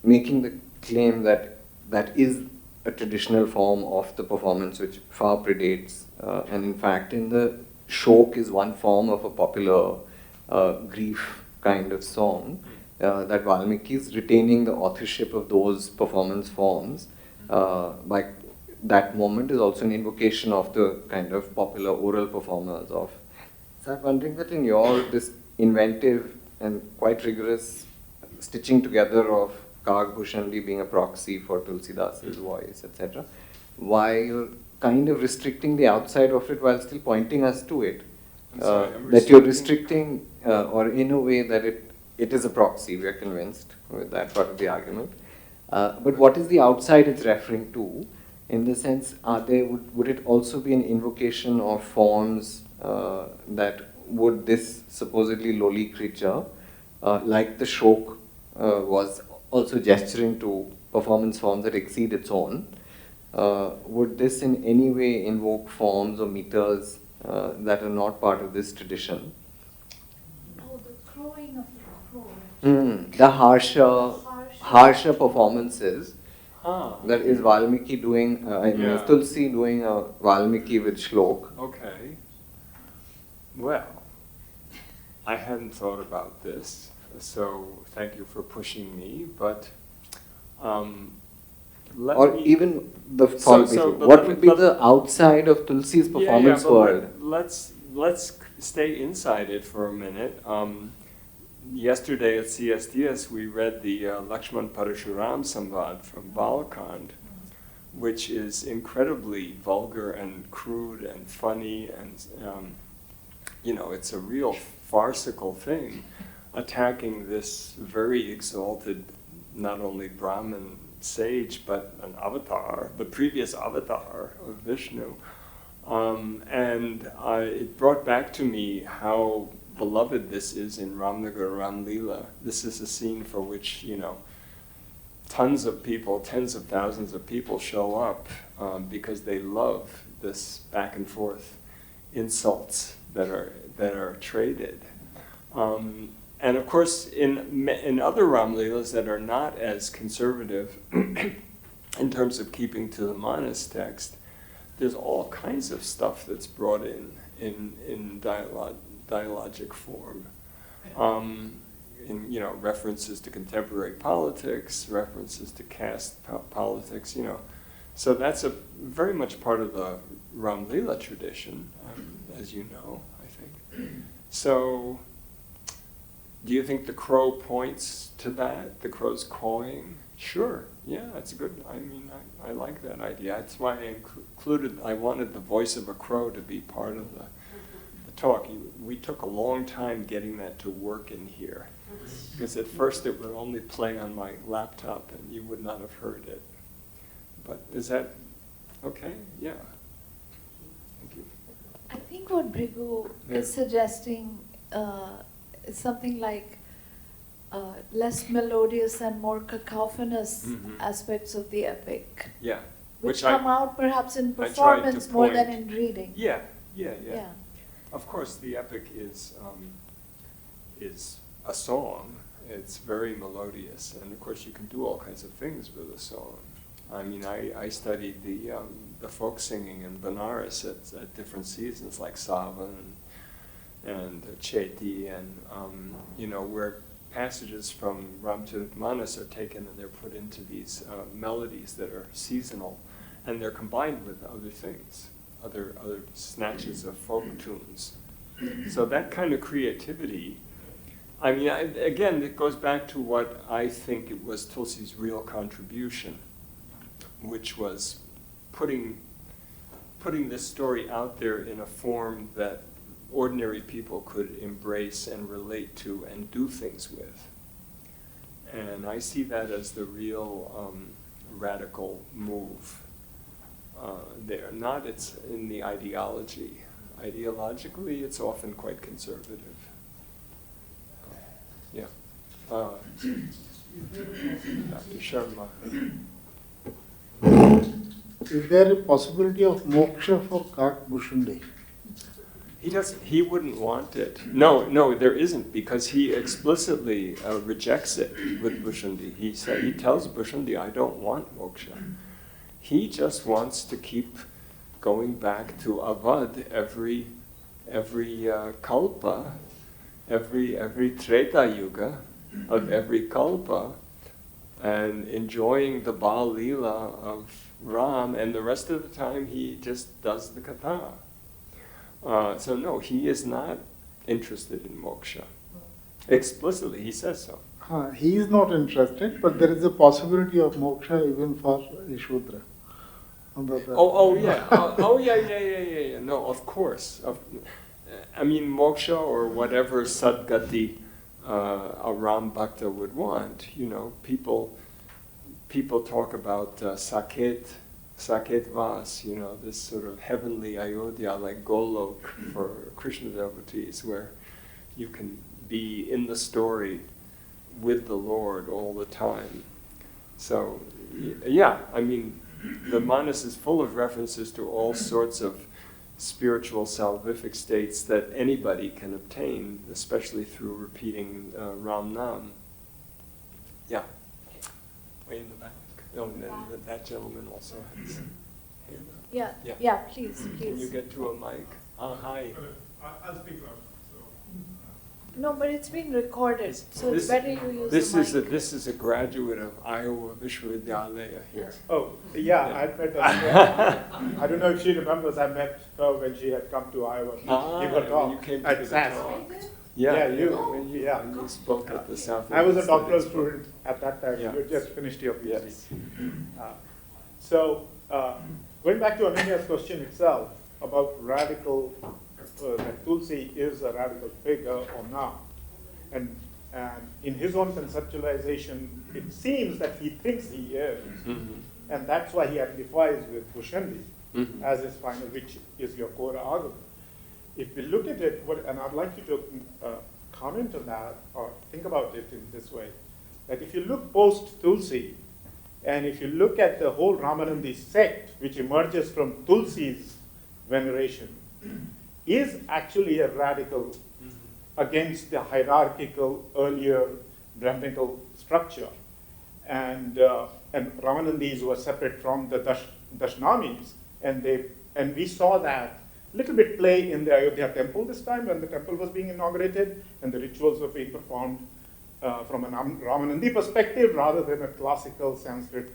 making the claim that that is a traditional form of the performance which far predates, and in fact in the shok is one form of a popular grief kind of song, that Valmiki is retaining the authorship of those performance forms by that moment is also an invocation of the kind of popular oral performers of. So I'm wondering that in your this inventive and quite rigorous stitching together of Kag Bhushundi being a proxy for Tulsidas' voice, etc., why you're kind of restricting the outside of it while still pointing us to it. That you're restricting, or in a way that it is a proxy, we are convinced with that part of the argument. But what is the outside it's referring to? In the sense, would it also be an invocation of forms that would this supposedly lowly creature, like the shok was also gesturing to performance forms that exceed its own, would this in any way invoke forms or meters that are not part of this tradition? Oh, the crowing of the crow. The harsha performances. That is Valmiki doing, Tulsi doing a Valmiki with shlok. Okay. Well, I hadn't thought about this, so thank you for pushing me, but even the thought what would be the outside of Tulsi's performance world? Let's stay inside it for a minute. Yesterday at CSDS we read the Lakshman Parashuram Samvad from Balakand, which is incredibly vulgar and crude and funny, and it's a real farcical thing, attacking this very exalted, not only Brahmin sage, but an avatar, the previous avatar of Vishnu. And it brought back to me how beloved this is in Ramnagar Ram Leela. This is a scene for which, tons of people, tens of thousands of people show up because they love this back and forth insults that are traded. And of course, in other Ram Leelas that are not as conservative in terms of keeping to the Manas text, there's all kinds of stuff that's brought in dialogic form. In references to contemporary politics, references to caste politics, So that's very much part of the Ram Leela tradition, as you know, I think. So, do you think the crow points to that? The crow's cawing? Sure. Yeah, that's good. I like that idea. That's why I wanted the voice of a crow to be part of the talk. We took a long time getting that to work in here, because at first it would only play on my laptop and you would not have heard it. But is that okay? Yeah. Thank you. I think what Bhrigu is suggesting is something like less melodious and more cacophonous aspects of the epic. Yeah. Which come out perhaps in I tried to performance more than point- in reading. Yeah. Yeah. Of course, the epic is a song. It's very melodious, and of course, you can do all kinds of things with a song. I mean, I studied the folk singing in Benares at different seasons, like Savan and Cheti, and where passages from Ramcaritmanas are taken and they're put into these melodies that are seasonal, and they're combined with other things, other snatches of folk tunes. So that kind of creativity, I mean, again, it goes back to what I think it was Tulsi's real contribution, which was putting this story out there in a form that ordinary people could embrace and relate to and do things with. And I see that as the real radical move there. Not it's in the ideology. Ideologically, it's often quite conservative. Yeah. Dr. Sharma. Is there a possibility of moksha for Bhushundi? He wouldn't want it. No, there isn't, because he explicitly rejects it with Bhushundi. He tells Bhushundi, I don't want moksha. He just wants to keep going back to Avad every kalpa, every Treta Yuga of every kalpa, and enjoying the Baal Leela of Ram, and the rest of the time he just does the katha. So no, he is not interested in moksha. Explicitly, he says so. He is not interested, but there is a possibility of moksha even for a Shudra. Yeah. No, of course. I mean, moksha or whatever sadgati a Ram Bhakta would want. People talk about saket vas, this sort of heavenly Ayodhya, like Golok for Krishna devotees, where you can be in the story with the Lord all the time. So, yeah, I mean, the Manas is full of references to all sorts of spiritual salvific states that anybody can obtain, especially through repeating Ram Nam. Yeah. Way in the back. No, and then that gentleman also has hand up. Yeah, please. Can you get to a mic? Hi. I'll speak loud. No, but it's being recorded, so it's This- better you use the mic. This is a graduate of Iowa Vishwavidyalaya here. Oh, yeah, I met her. I don't know if she remembers, I met her when she had come to Iowa. Give her talk when you came to at the SAS. talk. Yeah, when yeah. you spoke at the South. I was a Studies doctoral Program. student at that time. Yeah. You just finished your PhD. Yes. So, going back to Ananya's question itself about radical, that Tulsi is a radical figure or not. And in his own conceptualization, it seems that he thinks he is. Mm-hmm. And that's why he identifies with Bhushundi Mm-hmm. as his final, which is your core argument. If we look at it, and I'd like you to comment on that or think about it in this way, that if you look post-Tulsi, and if you look at the whole Ramanandi sect, which emerges from Tulsi's veneration, is actually a radical against the hierarchical, earlier Brahminical structure. And Ramanandis were separate from the Dashnamis, and we saw that little bit play in the Ayodhya temple this time when the temple was being inaugurated and the rituals were being performed from a Ramanandi perspective rather than a classical Sanskrit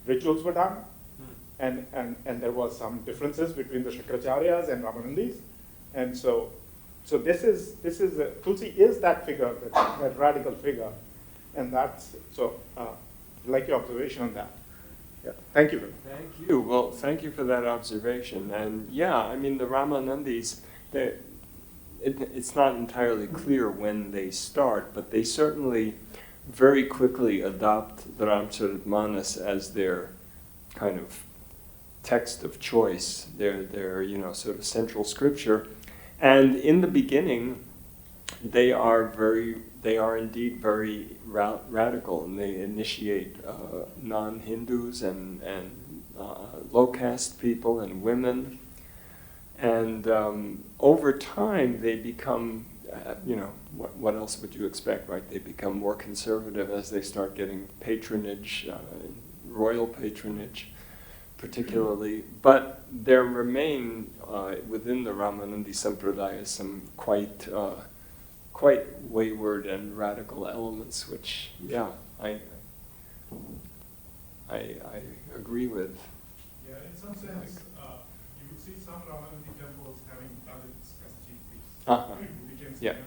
rituals were done. And there was some differences between the Shankaracharyas and Ramanandis. And so this is Tulsi is that figure, that radical figure. And that's, so I'd like your observation on that. Yeah, thank you. Thank you. Well, thank you for that observation. And yeah, I mean, the Ramanandis, it's not entirely clear when they start, but they certainly very quickly adopt the Ramcaritmanas as their kind of text of choice, their sort of central scripture. And in the beginning, they are indeed very radical, and they initiate non-Hindus and low caste people and women. And over time, they become, what else would you expect, right? They become more conservative as they start getting patronage, royal patronage particularly. But there remain within the Ramanandi Sampradaya some quite wayward and radical elements, which, I agree with. Yeah, in some sense, you would see some Ramanandi temples having Dalits as chief priests, who became sannyasi.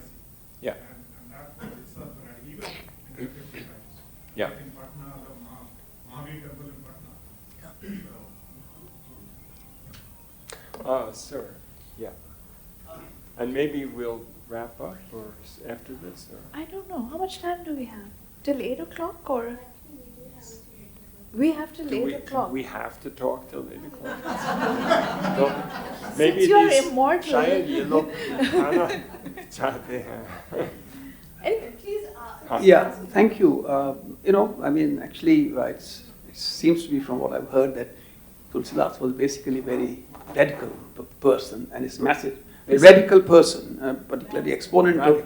Yeah. And that was itself an even in contemporary times. Yeah. Like in Patna, the Mahavir temple in Patna. Sir, yeah. And maybe we'll wrap up or after this? Or? I don't know. How much time do we have? Till 8 o'clock or? We have till 8 o'clock. We have to talk till 8 o'clock. Maybe Since you're immortal. शायद ये लोग खाना चाहते हैं. Anyway, please. Yeah, thank you. Actually, it seems to be from what I've heard that Tulsidas was basically a very radical person, and is massive. A radical person, particularly exponent of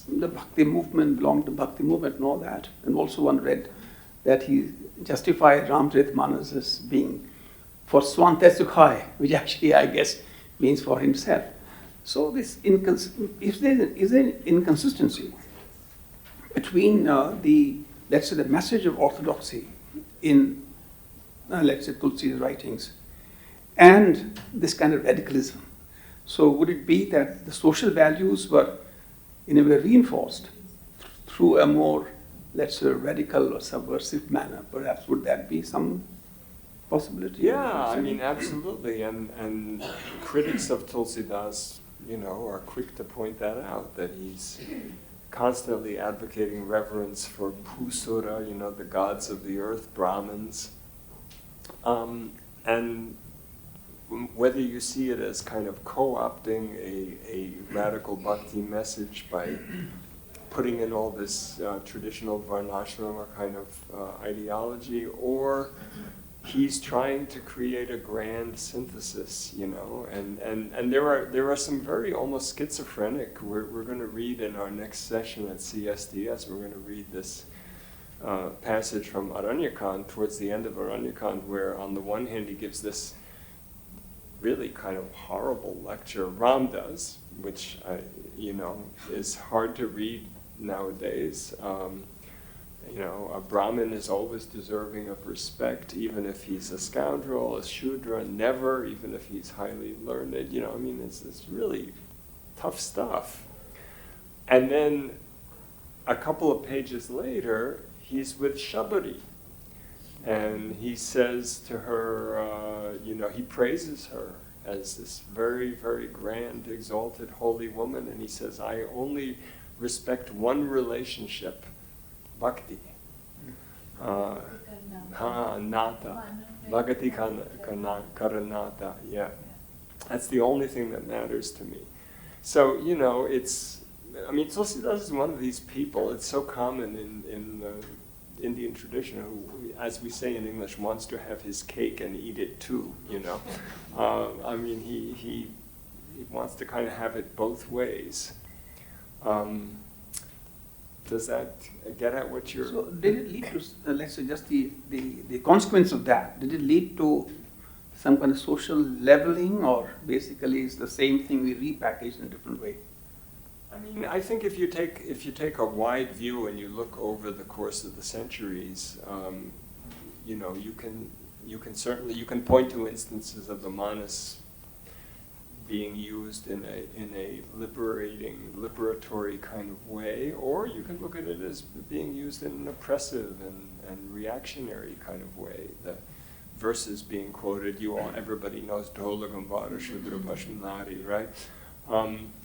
the Bhakti movement, belonged to Bhakti movement and all that. And also one read that he justified Ramcaritmanas as being for Swante Sukhai, which actually I guess means for himself. So this is there an inconsistency between the message of orthodoxy in Tulsi's writings and this kind of radicalism. So would it be that the social values were in a way reinforced through a more, radical or subversive manner? Perhaps would that be some possibility? Yeah, absolutely. And critics of Tulsidas, are quick to point that out, that he's constantly advocating reverence for Bhusura, the gods of the earth, Brahmins. And whether you see it as kind of co-opting a radical bhakti message by putting in all this traditional varnashrama kind of ideology, or he's trying to create a grand synthesis, and there are some very almost schizophrenic. We're going to read in our next session at CSDS, we're going to read this passage from Aranyakand, towards the end of Aranyakand, where on the one hand he gives this really kind of horrible lecture, Ram does, which is hard to read nowadays. A Brahmin is always deserving of respect, even if he's a scoundrel, a Shudra, never, even if he's highly learned. It's really tough stuff. And then a couple of pages later, he's with Shabari. And he says to her, he praises her as this very, very grand, exalted, holy woman. And he says, I only respect one relationship, bhakti. Nata. Bhagati karanata. Yeah. That's the only thing that matters to me. So, Tulsidas is one of these people. It's so common in the Indian tradition, who, as we say in English, wants to have his cake and eat it too, He wants to kind of have it both ways. Does that get at what you're... So did it lead to, let's say, just the consequence of that? Did it lead to some kind of social leveling, or basically it's the same thing we repackaged in a different way? I think if you take a wide view and you look over the course of the centuries, you can point to instances of the manas being used in a liberatory kind of way, or you can look at it as being used in an oppressive and reactionary kind of way. The verses being quoted, everybody knows Dhola Gambhara Shudra Bhashanari, right?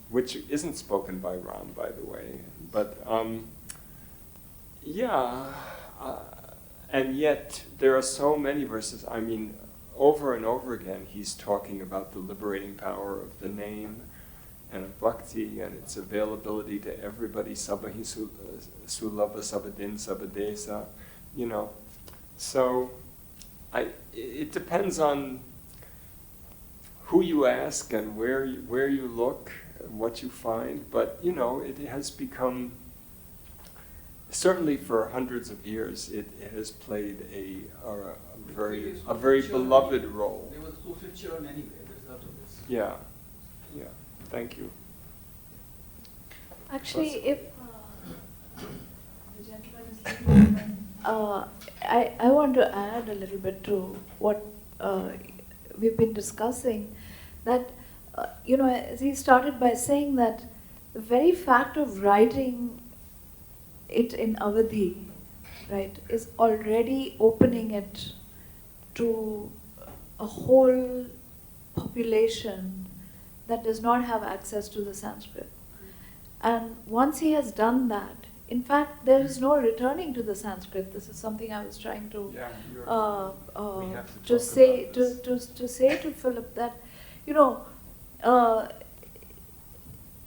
Which isn't spoken by Ram, by the way. But and yet there are so many verses. over and over again, he's talking about the liberating power of the name and of bhakti and its availability to everybody, sabahi sulabha sabadin sabadesa, you know. So it depends on who you ask and where you look, what you find, but you know, it has become, certainly for hundreds of years, it has played a very beloved role. There was a social churn anyway, as a result of this. Yeah, yeah. Thank you. Actually, if the gentleman is I want to add a little bit to what we've been discussing, that you know, as he started by saying that the very fact of writing it in Avadhi, right, is already opening it to a whole population that does not have access to the Sanskrit. And once he has done that, in fact, there is no returning to the Sanskrit. This is something I was trying to say to Philip, that, you know,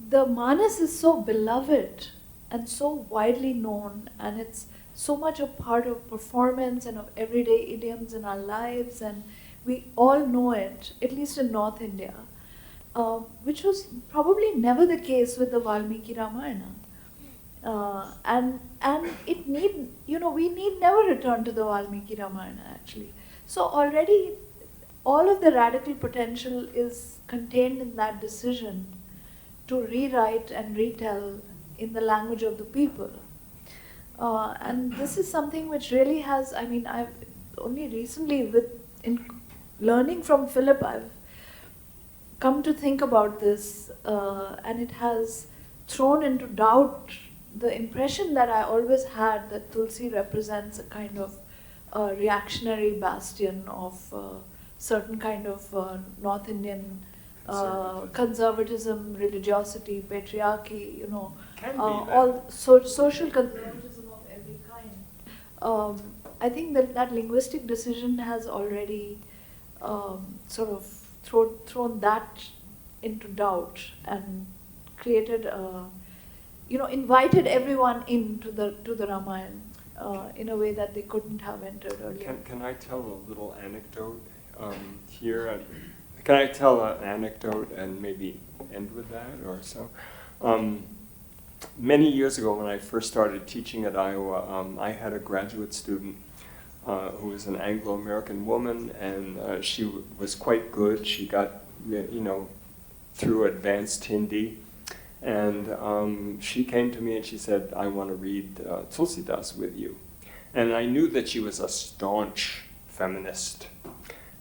the Manas is so beloved and so widely known, and it's so much a part of performance and of everyday idioms in our lives, and we all know it, at least in North India, which was probably never the case with the Valmiki Ramayana. And it need, you know, we need never return to the Valmiki Ramayana actually. So already all of the radical potential is contained in that decision to rewrite and retell in the language of the people. And this is something which really has, I mean, I've only recently, in learning from Philip, I've come to think about this, and it has thrown into doubt the impression that I always had that Tulsi represents a kind of reactionary bastion of certain kind of North Indian conservatism, religiosity, patriarchy, you know, all social conservatism of every kind. I think that linguistic decision has already sort of thrown that into doubt and created, you know, invited everyone into the Ramayana in a way that they couldn't have entered earlier. Can I tell a little anecdote here? Can I tell an anecdote and maybe end with that or so? Many years ago when I first started teaching at Iowa, I had a graduate student who was an Anglo-American woman, and she was quite good. She got, you know, through advanced Hindi. And she came to me and she said, I want to read Tulsidas with you. And I knew that she was a staunch feminist.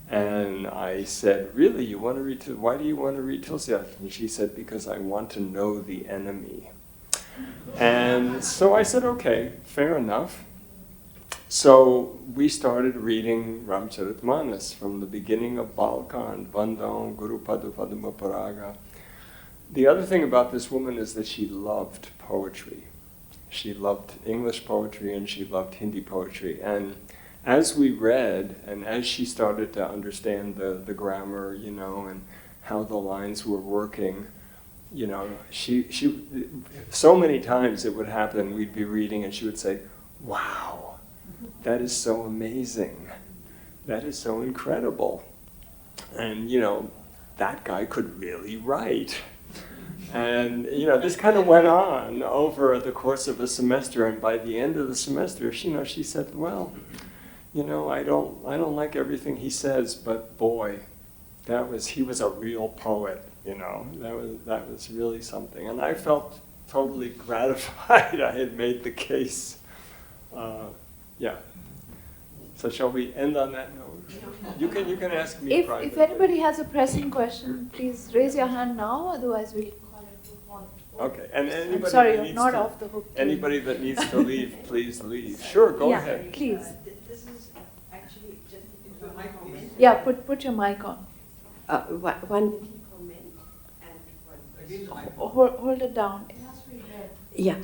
And I said, really, you want to read, why do you want to read Tulsidas? And she said, because I want to know the enemy. And so I said, okay, fair enough. So we started reading Ramcaritmanas from the beginning of Balkan, Vandam, Guru Padu Padma Paraga. The other thing about this woman is that she loved poetry. She loved English poetry and she loved Hindi poetry. And as we read, and as she started to understand the grammar, you know, and how the lines were working, you know, she so many times it would happen, we'd be reading and she would say, wow, that is so amazing. That is so incredible. And, you know, that guy could really write. And, you know, this kind of went on over the course of a semester, and by the end of the semester, you know, she said, well, you know, I don't like everything he says, but boy, he was a real poet, you know, that was really something. And I felt totally gratified I had made the case. Yeah. So shall we end on that note? You can ask me privately. If anybody has a pressing question, please raise your hand now, otherwise we'll call it to halt. Okay, and anybody I'm sorry, that you're needs not to, off the hook. anybody that needs to leave, please leave. Sure, go ahead. Please. This is actually just one comment. Yeah, put your mic on. One Comment and one question. Hold it down. It has to be red. Yeah.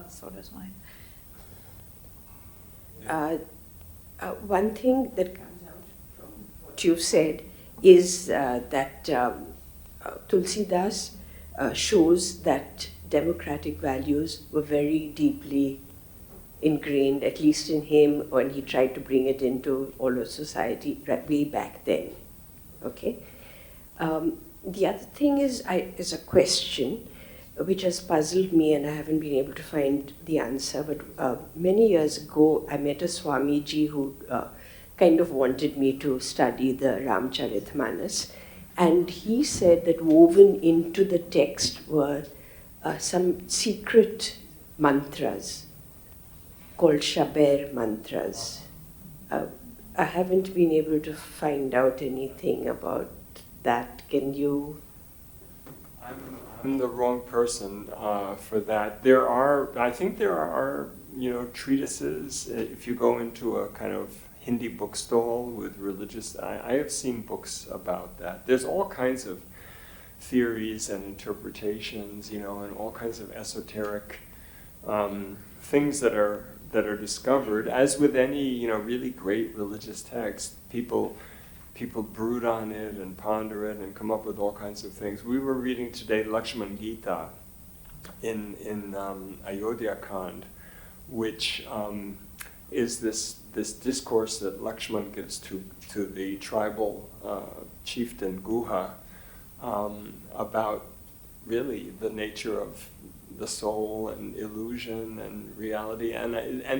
So does mine. One thing that comes out from what what you've said is that Tulsidas shows that democratic values were very deeply ingrained, at least in him, when he tried to bring it into all of society way back then. Okay. The other thing is a question which has puzzled me, and I haven't been able to find the answer. But many years ago, I met a Swamiji who kind of wanted me to study the Ramcaritmanas, and he said that woven into the text were some secret mantras called Shaber mantras. I haven't been able to find out anything about that. Can you? I'm the wrong person for that. I think there are, treatises. If you go into a kind of Hindi bookstall with religious, I have seen books about that. There's all kinds of theories and interpretations, and all kinds of esoteric things that are discovered. As with any, really great religious text, people brood on it and ponder it and come up with all kinds of things. We were reading today Lakshman Gita in Ayodhya Kand, which is this discourse that Lakshman gives to the tribal chieftain Guha about really the nature of the soul and illusion and reality, and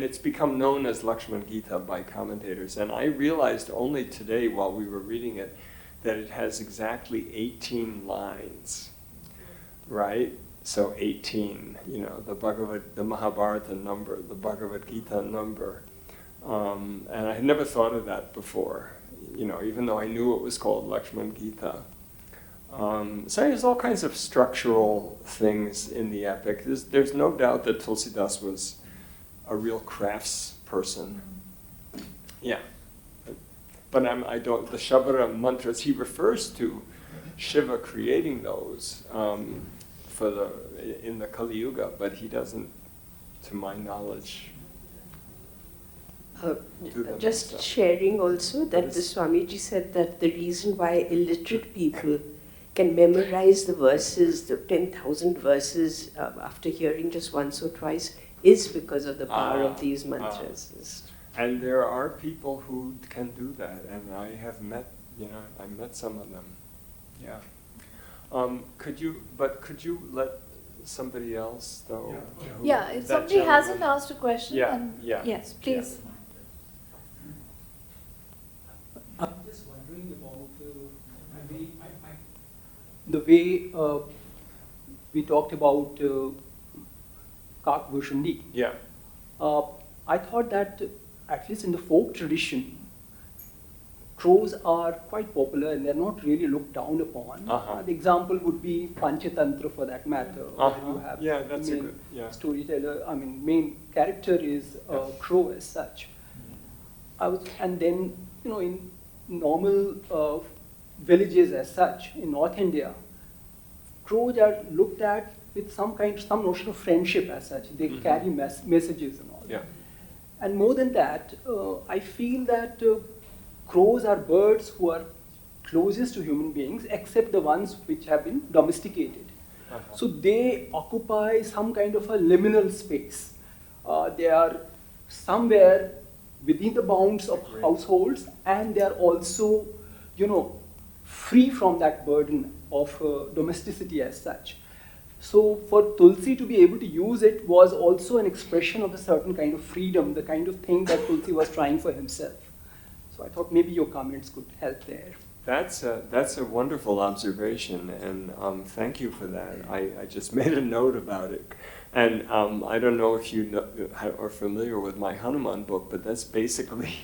it's become known as Lakshman Gita by commentators. And I realized only today while we were reading it that it has exactly 18 lines, right? So 18, the Mahabharata number, the Bhagavad Gita number. And I had never thought of that before, even though I knew it was called Lakshman Gita. So there's all kinds of structural things in the epic. There's no doubt that Tulsidas was a real crafts person. Yeah. But I don't, the Shabara mantras, he refers to Shiva creating those in the Kali Yuga, but he doesn't, to my knowledge, just sharing also that the Swamiji said that the reason why illiterate people can memorize the verses, the 10,000 verses, after hearing just once or twice, is because of the power of these mantras. And there are people who can do that, and I have met, I met some of them. Yeah. Could you let somebody else though? Yeah, if somebody hasn't asked a question, then yes, please. Yeah. I'm just wondering about the way we talked about Bhushundi. Yeah. I thought that, at least in the folk tradition, crows are quite popular and they're not really looked down upon. The example would be Panchatantra, for that matter. Where you have that's main a good storyteller. Main character is a crow as such. And then, in normal villages as such in North India, crows are looked at with some notion of friendship as such. They carry messages and all. Yeah. And more than that, I feel that crows are birds who are closest to human beings, except the ones which have been domesticated. So they occupy some kind of a liminal space. They are somewhere within the bounds of households, and they are also, free from that burden of domesticity as such. So for Tulsi to be able to use it was also an expression of a certain kind of freedom, the kind of thing that Tulsi was trying for himself. So I thought maybe your comments could help there. That's a wonderful observation, and thank you for that. I just made a note about it. And I don't know if you are familiar with my Hanuman book, but that's basically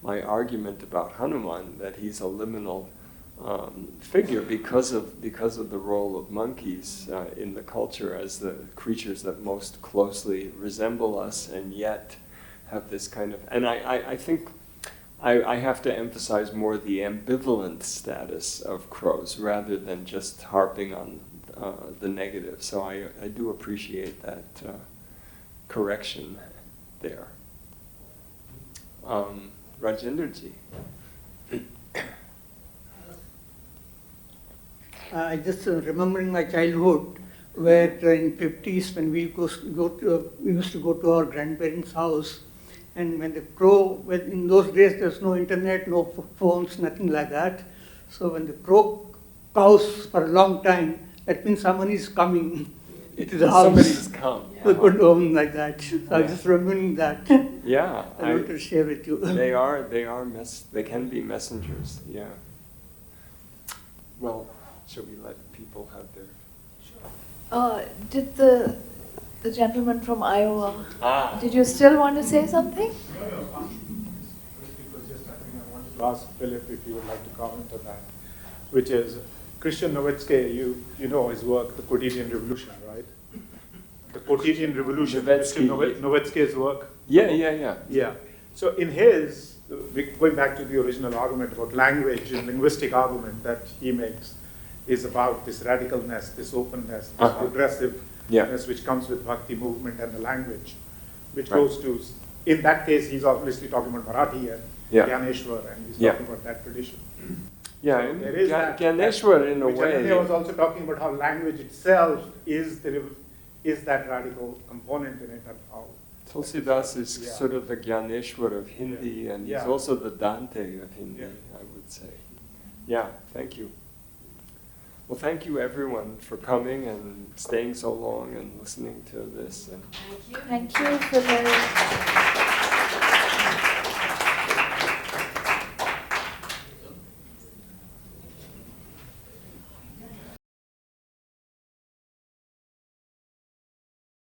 my argument about Hanuman, that he's a liminal figure because of the role of monkeys in the culture as the creatures that most closely resemble us and yet have this kind of, and I think I have to emphasize more the ambivalent status of crows rather than just harping on the negative. So I do appreciate that correction there. I just remembering my childhood, where in 50s when we used to go to our grandparents' house, and when the crow, in those days there's no internet, no phones, nothing like that. So when the crow cows for a long time, that means someone is coming to the house. Somebody's come. To put home like that. So I was just remembering that. Yeah, I wanted to share with you. They can be messengers. Yeah. Well, shall we let people have their? Did the gentleman from Iowa, did you still want to say something? No, because just I think I wanted to ask Philip if you would like to comment on that, which is Christian Nowitzki, you know his work, The Quotidian Revolution, right? The Quotidian Revolution, Christian Nowitzki's work. Yeah. So in his, going back to the original argument about language and linguistic argument that he makes, is about this radicalness, this openness, this progressiveness which comes with bhakti movement and the language, which goes to, in that case, he's obviously talking about Marathi and Gyaneshwar, and he's talking about that tradition. Yeah, So there is Gyaneshwar in a way. He was also talking about how language itself is that radical component in it, and how Tulsidas is sort of the Gyaneshwar of Hindi, and he's also the Dante of Hindi, I would say. Yeah, thank you. Well, thank you everyone for coming and staying so long and listening to this. And Thank you for the